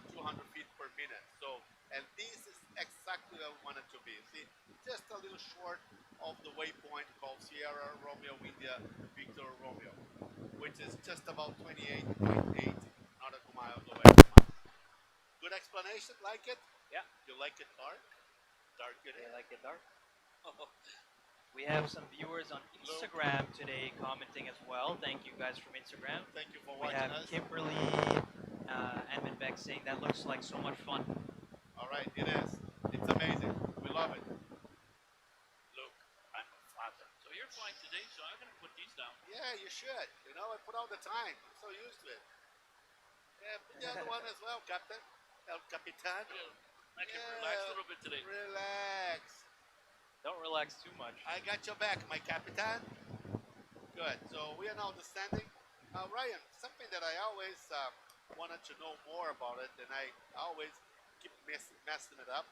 feet per minute. So, and this is exactly where we want it to be. See, just a little short of the waypoint called Sierra Romeo India Victor Romeo, which is just about 28.8 nautical miles away from us. Good explanation, like it? Yeah. You like it dark? Dark it They is. like it dark. We have some viewers on Instagram today commenting as well. Thank you guys from Instagram. Thank you for We watching have us. Kimberly Edmund saying that looks like so much fun. All right, it is. It's amazing. We love it. Look, I'm a father. So you're flying today, so I'm going to put these down. Yeah, you should. You know, I put all the time. I'm so used to it. Yeah, put the other one as well, Captain. El Capitan. I can relax a little bit today. Relax. Don't relax too much. I got your back, my Capitan. Good. So we are now descending. Ryan, something that I always wanted to know more about it, and I always keep messing it up,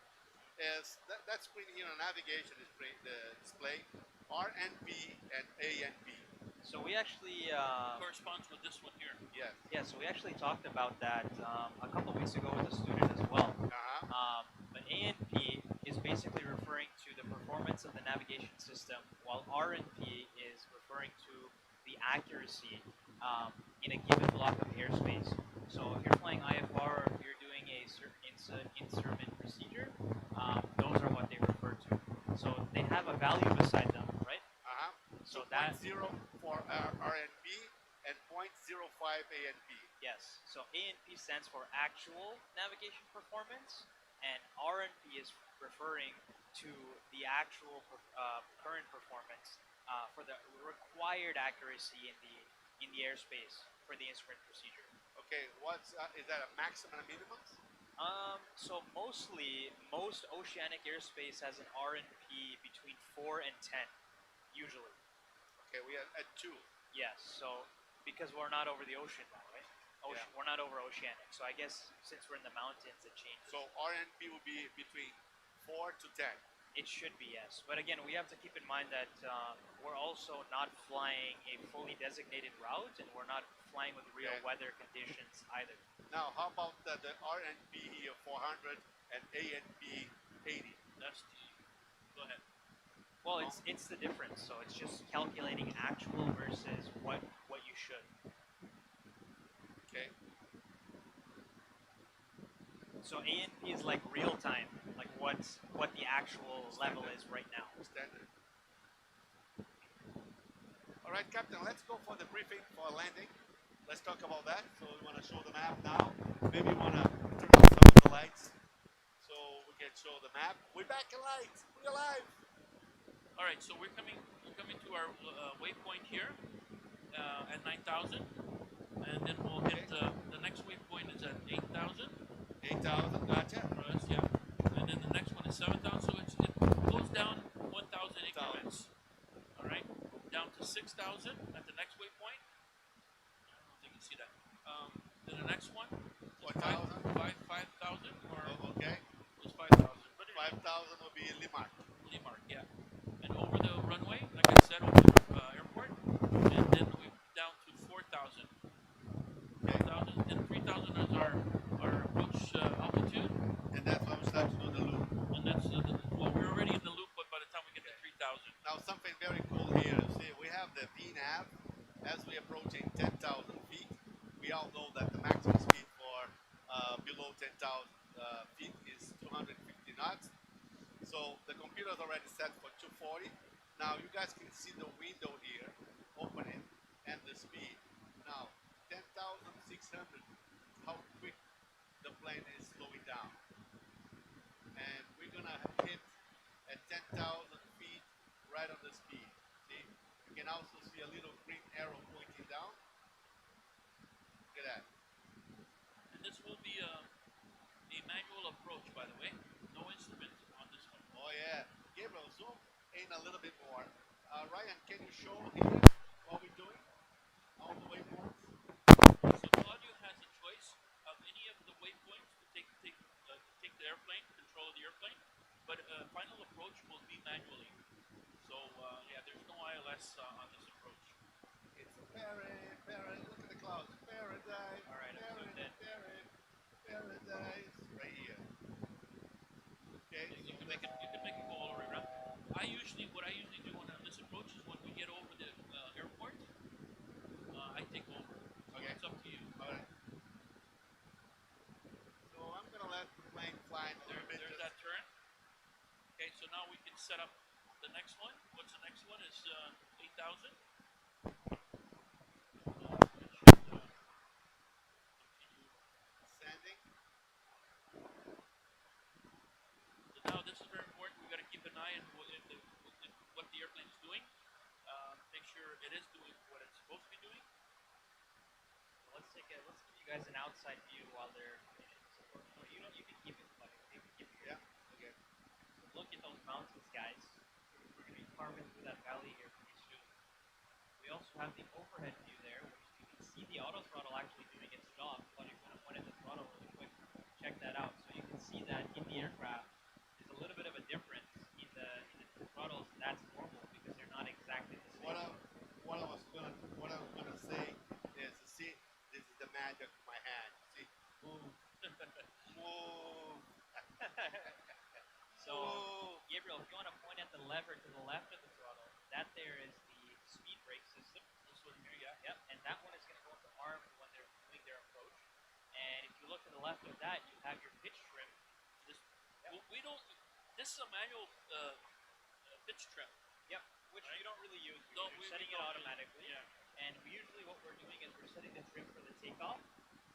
is that screen here on navigation is the display RNP and ANP. So we actually Corresponds with this one here. Yes. yeah, so we actually talked about that a couple weeks ago with a student as well. But ANP is basically referring to the performance of the navigation system, while RNP is referring to the accuracy in a given block of airspace. So if you're flying IFR or if you're doing a certain instrument procedure, those are what they refer to. So they have a value beside them, right? So that 0 for RNP and 0.05 ANP. yes. So ANP stands for actual navigation performance, and RNP is referring to the actual current performance for the required accuracy in the airspace for the instrument procedure. Okay, is that a maximum and a minimum? So most oceanic airspace has an RNP between 4 and 10, usually. Okay, we are at 2. Yes. So because we're not over the ocean now, right? We're not over oceanic. So I guess since we're in the mountains, it changes. So RNP will be between 4 to 10. It should be, yes. But again, we have to keep in mind that we're also not flying a fully designated route, and we're not flying with real weather conditions either. Now, how about the RNP here 400 and ANP 80? That's the. Go ahead. Well, it's the difference. So it's just calculating actual versus what you should. Okay. So ANP is like real time, like what the actual level is right now. Standard. All right, Captain, let's go for the briefing for landing. Let's talk about that. So we want to show the map now. Maybe you want to turn on some of the lights so we can show the map. We're back in lights. We're alive. All right, so we're coming to our waypoint here at 9,000, and then we'll hit the next waypoint is at 8,000. 8,000, gotcha. Yeah, and then the next one is 7,000. So it goes down 1,000 increments. All right, down to 6,000 at the next waypoint. I don't know if you can see that. Then the next one is 5,000 or Okay. it's 5,000. But 5,000 will be Limark. Limark, yeah. And over the runway, like I said, over the airport, and then we're down to 4,000. 4,000, and 3,000 is our approach altitude. And that's when we start to do the loop. And that's, well, we're already in the loop, but by the time we get to 3,000. Now something very cool here. See, we have the VNAV as we're approaching 10,000 feet. We all know that the maximum speed for below 10,000 feet is 250 knots. So the computer is already set for 240. Now you guys can see the window here opening and the speed. Now 10,600, how quick the plane is slowing down. And we're gonna hit at 10,000 feet right on the speed. See, you can also see a little green arrow pointing down. Look at that. And this will be a manual approach, by the way. No instrument on this one. Oh yeah. Gabriel, zoom in a little bit more. Ryan, can you show here what we're doing? All the waypoints? So Claudio has a choice of any of the waypoints to take the airplane, control of the airplane, but final approach will be manually. So yeah, there's no ILS on this approach. It's a paradise, look at the clouds. Paradise, All right, I'm zoomed in. paradise, right here. Okay, You can make it go all the way around. set up the next one. What's the next one? Is 8,000. Ascending. So now this is very important. We got to keep an eye on what the airplane is doing. Make sure it is doing what it's supposed to be doing. Let's give you guys an outside view while they're in it. So, you can keep it, buddy. You can keep it. Yeah. Okay. So look at those mountains, guys. We're going to be carving through that valley here pretty soon. We also have the overhead view there, which you can see the auto throttle actually doing its job. But if you want to point at the throttle really quick, check that out. So you can see that in the aircraft, there's a little bit of a difference in the throttles. That's normal because they're not exactly the same. What I was gonna say is, see, this is the magic of my hand. See, move, move. So, Gabriel, if you want to point at the lever to the left of the throttle, that there is the speed brake system. This one here, yeah. Yep, and that one is going to go into arms when they're doing their approach. And if you look to the left of that, you have your pitch trim. We don't. This is a manual pitch trim. Yep, which right? you don't really use. No, You're setting it automatically. Yeah. And usually what we're doing is we're setting the trim for the takeoff,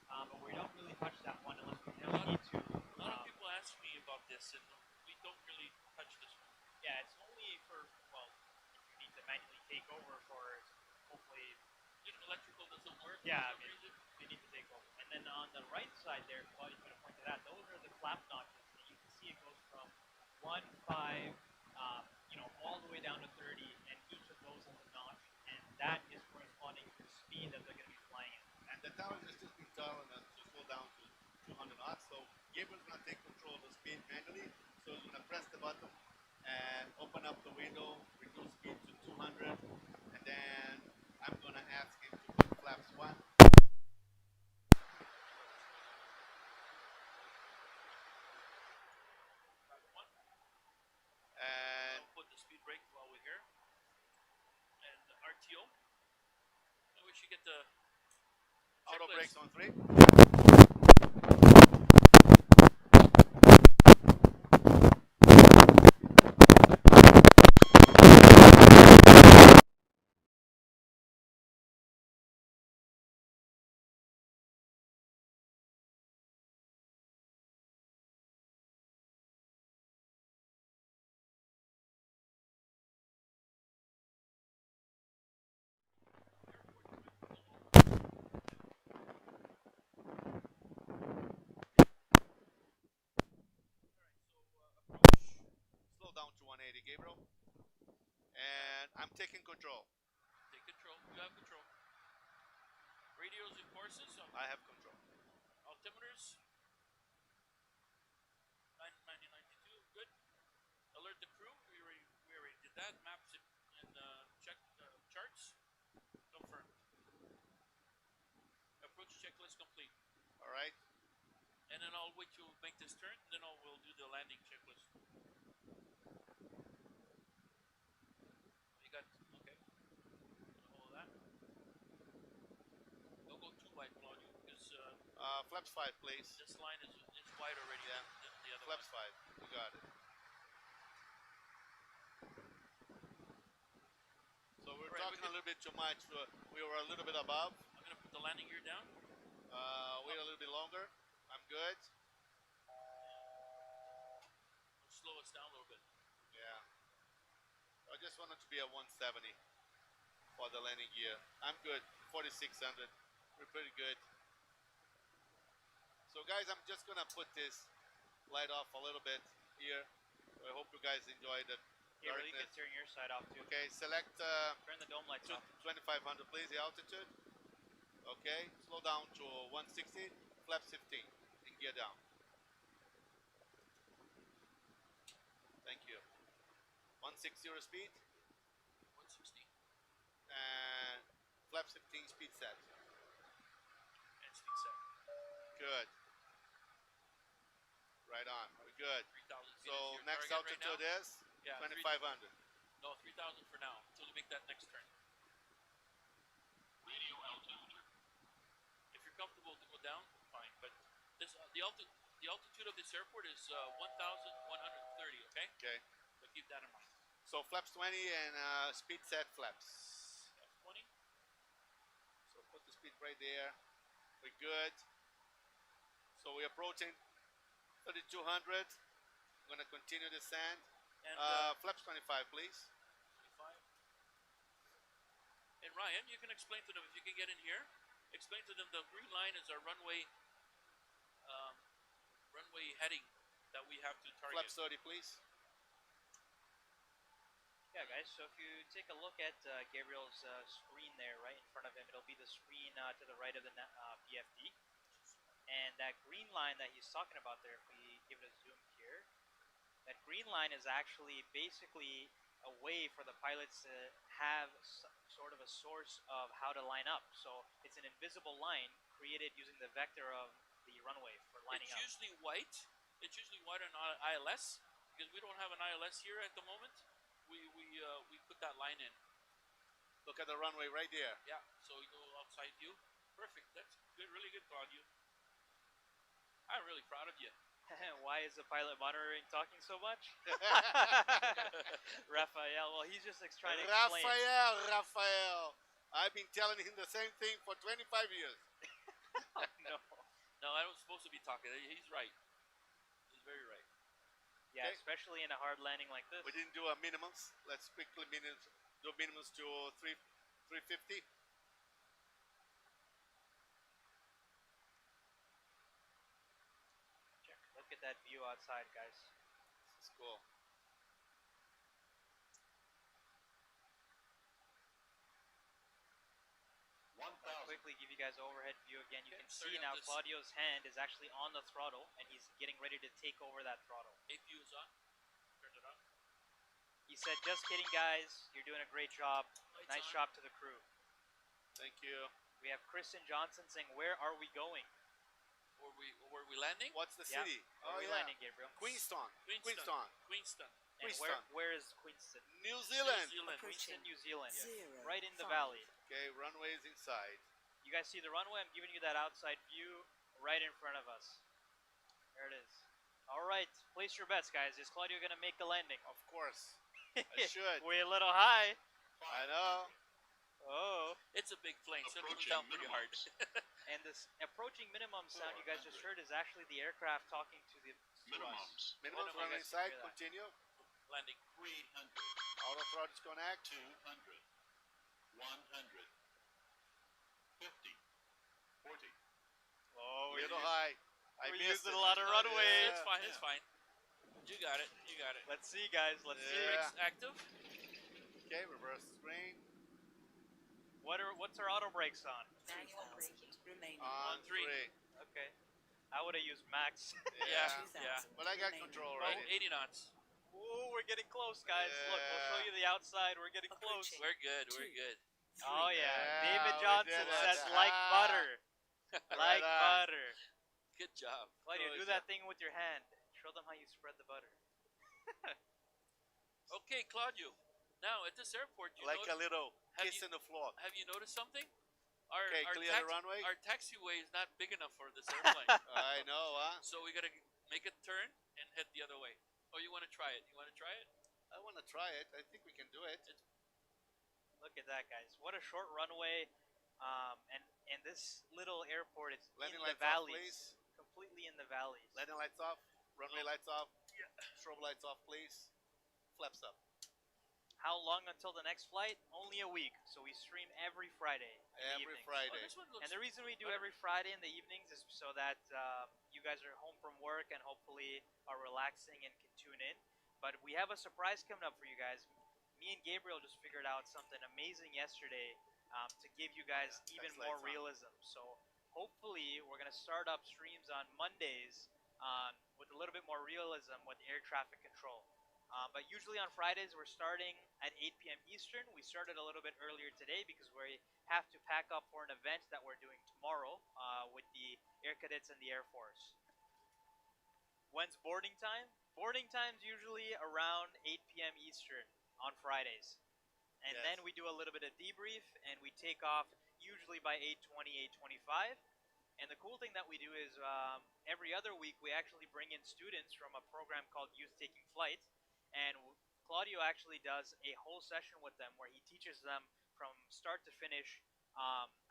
but we don't really touch that one unless we really need to. A lot of people ask me about this, and we don't really touch this one. Yeah, it's only for, well, if you need to manually take over for, hopefully, Electrical doesn't work. yeah, For some reason. you need to take over. And then on the right side there, well, you're going to point to that, those are the flap notches. And you can see it goes from 1, 5, all the way down to 30, and each of those is a notch, and that is corresponding to the speed that they're going to be flying at. And the tower is just been telling us to slow down to 200 knots. So Gabriel's gonna take control of the speed manually. So he's gonna press the button and open up the window, reduce speed to 200, and then I'm gonna ask him to put flaps 1. And I'll put the speed brake while we're here. And the RTO. And we should get the auto checklist. brakes on 3. Slow down to 180, Gabriel. And I'm taking control. Take control. You have control. Radios and courses. I have control. Altimeters. 9092. Good. Alert the crew. We already did that. Maps it and check charts. Confirm. Approach checklist complete. All right. And then I'll wait to make this turn. Then we'll do the landing checklist. You got okay. All of that. Don't go too wide, Claudio, because Flaps 5, please. this line is wide already. Yeah. Than the other Flaps one. 5. You got it. So we're Right, talking a little bit too much. We were a little bit above. I'm gonna put the landing gear down. Wait a little bit longer. I'm good. Slow us down a little bit. Yeah. I just wanted to be at 170 for the landing gear. I'm good. 4600. We're pretty good. So guys, I'm just gonna put this light off a little bit here. I hope you guys enjoy the Yeah, really darkness. can turn your side off too. Okay, select Turn the dome lights off. 2500 please, the altitude. Okay, slow down to 160, flaps 15, and gear down. Thank you. 160 speed, 160 and flaps 15 speed set. and speed set. Good. Right on, we're good. 3,000 feet. So is your next target altitude right now? is Yeah, 2500. No, 3,000 for now until we make that next turn. Radio altimeter. If you're comfortable to go down, fine. But this the altitude of this airport is 1,130. Okay. Okay. So keep that in mind. So flaps 20 and speed set flaps. F20. So put the speed right there. We're good. So we're approaching 3200. I'm gonna continue descent. And Flaps 25, please. 25. And Ryan, you can explain to them, if you can get in here, explain to them the green line is our runway runway heading that we have to target. Flaps 30, please. Yeah, guys, so if you take a look at Gabriel's screen there, right in front of him, it'll be the screen to the right of the PFD. And that green line that he's talking about there, if we give it a zoom here, that green line is actually basically a way for the pilots to have sort of a source of how to line up. So it's an invisible line created using the vector of the runway for lining It's up. usually white. It's usually white on ILS because we don't have an ILS here at the moment. We put that line in. Look at the runway right there. Yeah, so we go outside view. Perfect. That's good, really good, Claudio. I'm really proud of you. Why is the pilot monitoring talking so much? Raphael, well, he's just trying to explain. Raphael. I've been telling him the same thing for 25 years. Oh, no. No, I was supposed to be talking. He's right. He's very right. Yeah, Okay. especially in a hard landing like this. We didn't do a minimums. Let's quickly do minimums to 350. Look at that view outside, guys. This is cool. I'll quickly give you guys an overhead view again. You Okay, can starting see up now this- Claudio's hand is actually on the throttle, and he's getting ready to take over that throttle. APU is on. Turn it on. He said, just kidding, guys. You're doing a great job. Lights Nice on. job to the crew. Thank you. We have Kristen Johnson saying, where are we going? Were we landing? What's the Yeah. city? Where are we landing, Gabriel? Queenstown. Queenstown. Queenstown. And Queenstown. where is Queenston? New Zealand. New Zealand. Queenston, New Zealand. Zero, Right in the 5. valley. Okay, runway is inside. You guys see the runway? I'm giving you that outside view right in front of us. There it is. All right, place your bets, guys. Is Claudio going to make the landing? Of course. I should. We're a little high. I know. Oh. It's a big plane, so it goes down pretty hard. And this approaching minimum sound you guys just heard is actually the aircraft talking to us. Minimums Minimum, runway you guys can inside. hear that. Continue. Landing. 300, Auto throttle disconnect. 200, 100, 50, 40. Oh, Little high. I we're missed using it. a lot of runway. Yeah. It's fine. It's fine. You got it. You got it. Let's see, guys. Let's see. Yeah. Brakes active. Okay, reverse screen. What's our auto brakes on? Manual 3,000 braking. remaining. On three. 3. Okay. I would have used max. Yeah. 2,000 But I got remaining. control Oh, already. 80 knots. Ooh, we're getting close, guys. Look, we'll show Yeah. you the outside. We're getting close. Approaching. We're good. We're good. Oh, yeah. Yeah, David we Johnson did it. says, like butter. Like Right on. butter. Good job. Claudio, Good do that thing with your hand. Show them how you spread the butter. Okay, Claudio. Now at this airport, Like a little have kiss you- in the floor. have you noticed something? Our Okay, our, clear the runway. our taxiway is not big enough for this airplane, I know, huh? so we gotta make a turn and head the other way. Oh, you want to try it? You want to try it? I want to try it. I think we can do it. Look at that, guys. What a short runway. And this little airport is Landing in the lights off, valleys. please. Completely in the valleys. Landing lights off. Runway lights off. Strobe lights off, please. Flaps up. How long until the next flight? Only a week. So we stream every Friday. in the Every evenings. Oh, Friday. this one looks. And the reason we do better. every Friday in the evenings is so that you guys are home from work and hopefully are relaxing and can tune in. But we have a surprise coming up for you guys. Me and Gabriel just figured out something amazing yesterday to give you guys even Text more lights on. realism. So hopefully we're going to start up streams on Mondays with a little bit more realism with air traffic control. But usually on Fridays we're starting at 8 p.m. Eastern. We started a little bit earlier today because we have to pack up for an event that we're doing tomorrow with the Air Cadets and the Air Force. When's boarding time? Boarding time's usually around 8 p.m. Eastern on Fridays. And Yes. then we do a little bit of debrief and we take off usually by 8:20, 8:25. And the cool thing that we do is every other week we actually bring in students from a program called Youth Taking Flight. And Claudio actually does a whole session with them where he teaches them from start to finish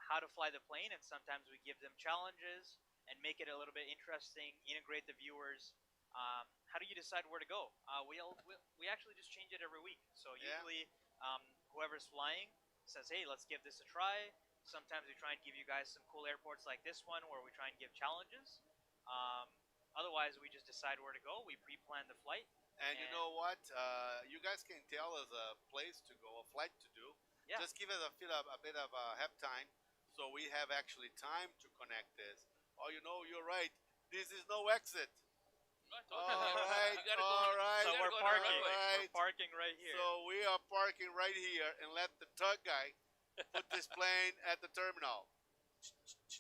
how to fly the plane, and sometimes we give them challenges and make it a little bit interesting, integrate the viewers. How do you decide where to go? We actually just change it every week. So Yeah. usually, whoever's flying says, "Hey, let's give this a try." Sometimes we try and give you guys some cool airports like this one, where we try and give challenges. Um, Otherwise, we just decide where to go. We pre-plan the flight. And you And- know what? You guys can tell us a place to go, a flight to do. Yeah. Just give us a bit of have time, so we have actually time to connect this. Oh, you know, you're right. This is no exit. I told you. All right, You gotta go all on the- right. you So gotta we're go on the parking. runway. Right. We're parking right here. So we are parking right here and let the tug guy put this plane at the terminal.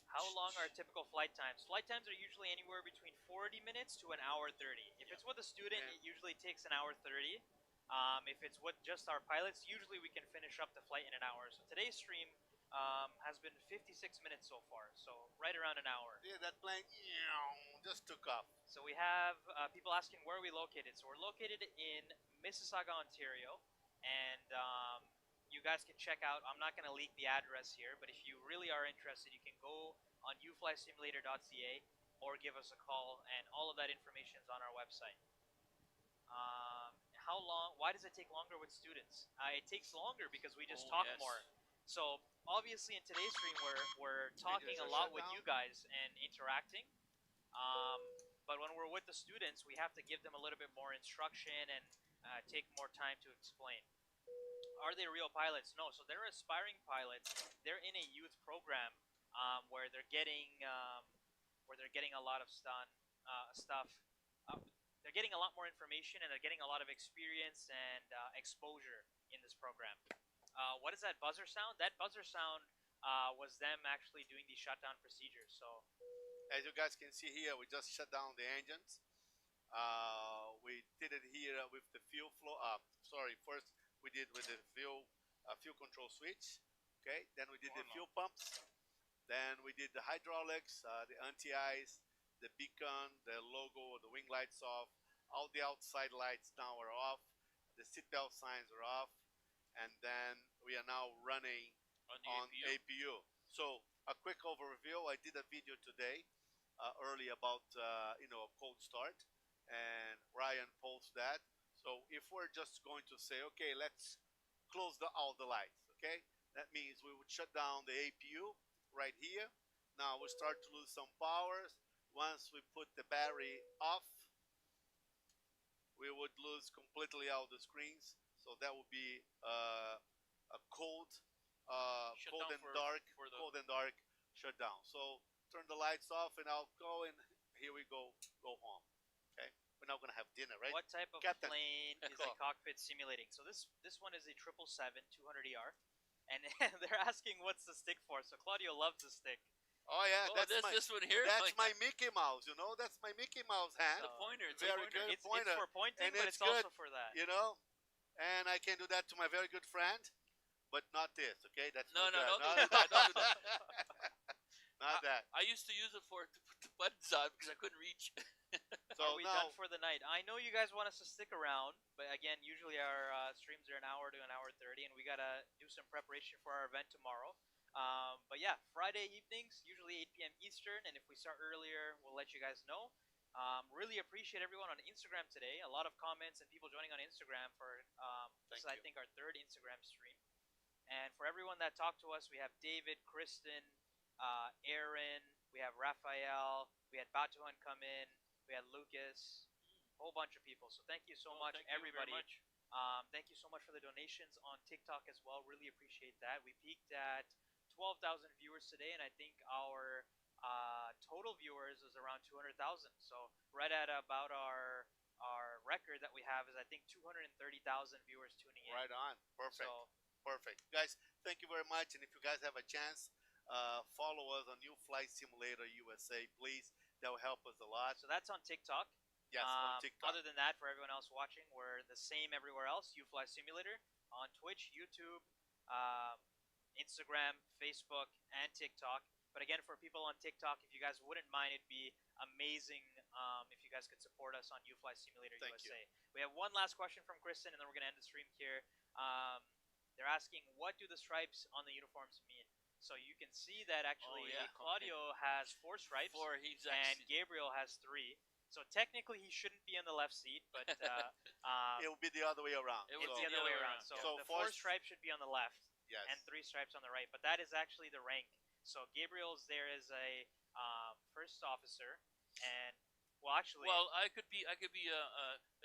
How long are typical flight times? Flight times are usually anywhere between 40 minutes to an hour 30. If it's with a student, Yeah. it usually takes an hour 30. If it's with just our pilots, usually we can finish up the flight in an hour. So today's stream has been 56 minutes so far, so right around an hour. Yeah, that plane just took off. So we have people asking where are we located. So we're located in Mississauga, Ontario, and you guys can check out. I'm not going to leak the address here, but if you really are interested, you can go on UFLYSimulator.ca or give us a call, and all of that information is on our website. How long? Why does it take longer with students? It takes longer because we just Oh, talk yes. more. So obviously in today's stream we're talking there's a a lot with shutdown. you guys and interacting. But when we're with the students, we have to give them a little bit more instruction and take more time to explain. Are they real pilots? No. So they're aspiring pilots. They're in a youth program where they're getting a lot of stuff. They're getting a lot more information, and they're getting a lot of experience and exposure in this program. What is that buzzer sound? That buzzer sound was them actually doing the shutdown procedures. So As you guys can see here, we just shut down the engines. We did it here with the fuel flow. First we did with the fuel control switch. Okay, then we did the fuel pumps. Then we did the hydraulics, the anti-ice, the beacon, the logo, the wing lights off. All the outside lights now are off. The seatbelt signs are off. And then we are now running On the on APU. APU. So a quick overview. I did a video today early about a cold start, and Ryan posted that. So if we're just going to say, okay, let's close all the lights, okay, that means we would shut down the APU right here. Now we start to lose some powers. Once we put the battery off, we would lose completely all the screens. So that would be a cold Shutdown and for- dark, for the- cold and dark shutdown. So turn the lights off, and I'll go, and here we go home. Okay, we're not gonna have dinner, right? what type of Captain. plane is Cool. a Cockpit simulating? So this one is a 777-200ER, and they're asking what's the stick for. So Claudio loves the stick. Oh yeah, Oh, that's this one here. that's Like, my Mickey Mouse. You know, that's my Mickey Mouse hand. the pointer. It's Very a pointer. good. It's pointer, for pointing, and but it's it's also good. for that. You know, and I can do that to my very good friend, but not this. Okay, that's No, good. don't Not do that. Don't do that. Not that. I used to use it to put the buttons on because I couldn't reach. So Are we now, done for the night? I know you guys want us to stick around, but again, usually our streams are an hour to an hour 30, and we gotta do some preparation for our event tomorrow. But yeah, Friday evenings, usually 8 p.m. Eastern, and if we start earlier, we'll let you guys know. Really appreciate everyone on Instagram today. A lot of comments and people joining on Instagram for this is, I you. think, our third Instagram stream. And for everyone that talked to us, we have David, Kristen, Aaron, we have Raphael, we had Batuhan come in, we had Lucas, a whole bunch of people. So thank you so much, Thank you everybody. very much. Thank you so much for the donations on TikTok as well. Really appreciate that. We peaked at 12,000 viewers today, and I think our total viewers is around 200,000. So right at about our record that we have is, I think, 230,000 viewers tuning in. right on. Perfect. So Perfect. Guys, thank you very much. And if you guys have a chance, follow us on UFLY Simulator USA, please. That will help us a lot. so that's on TikTok. Yes, on TikTok. Other than that, for everyone else watching, we're the same everywhere else. UFLY Simulator on Twitch, YouTube, Instagram, Facebook, and TikTok. But again, for people on TikTok, if you guys wouldn't mind, it'd be amazing if you guys could support us on UFLY Simulator Thank you. USA. We have one last question from Kristen, and then we're going to end the stream here. They're asking, what do the stripes on the uniforms mean? So you can see that actually yeah. Claudio has 4 stripes, He's and actually Gabriel has 3. So technically he shouldn't be in the left seat, but It will be the other way around. It it's will the be other way around. So, So the 4 4 stripes should be on the left, Yes. and 3 stripes on the right. But that is actually the rank. So Gabriel's there as a first officer, and well, actually, I could be a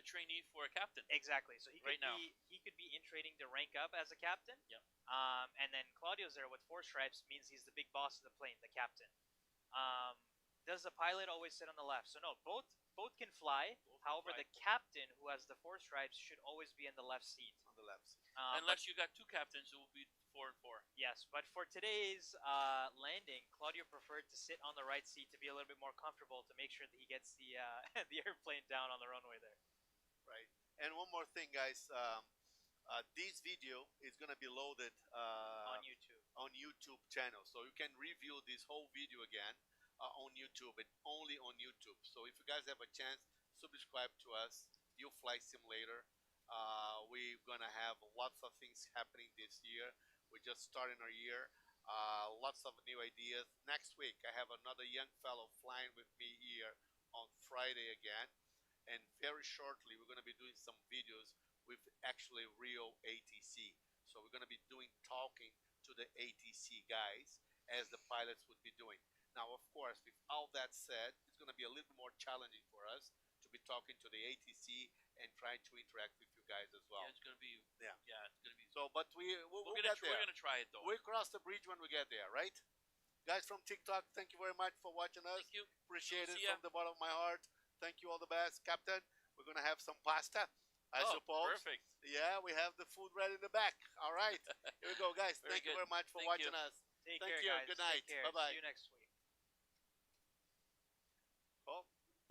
trainee for a captain. exactly. So he could Right now. he could be in training to rank up as a captain. Yep. And then Claudio's there with 4 stripes, means he's the big boss of the plane, the captain. Does the pilot always sit on the left? So no, both can fly. Both can However, fly. the captain, who has the 4 stripes, should always be in the left seat. On the left. Unless you got 2 captains, it will be 4 and 4. Yes, but for today's landing, Claudio preferred to sit on the right seat to be a little bit more comfortable, to make sure that he gets the the airplane down on the runway there. Right. And one more thing, guys. This video is gonna be loaded On on YouTube channel, so you can review this whole video again on YouTube, and only on YouTube. So if you guys have a chance, subscribe to us, UFLY Simulator. We're gonna have lots of things happening this year. We're just starting our year. Lots of new ideas. Next week, I have another young fellow flying with me here on Friday again. And very shortly, we're gonna be doing some videos with actually real ATC. So we're gonna be talking to the ATC guys as the pilots would be doing. Now, of course, with all that said, it's going to be a little bit more challenging for us to be talking to the ATC and trying to interact with you guys as well. Yeah, it's gonna be. Yeah. It's gonna be. So, but we'll We're get there. gonna try it though. We'll cross the bridge when we get there, right? Guys from TikTok, thank you very much for watching us. Thank you. Appreciate it See ya. from the bottom of my heart. Thank you, all the best. Captain, we're going to have some pasta, I suppose. Perfect. Yeah, we have the food right in the back. All right. Here we go, guys. Very Thank you good. very much for Thank watching you. us. Take Thank care, you. guys. Good night. Take care. Bye-bye. See you next week.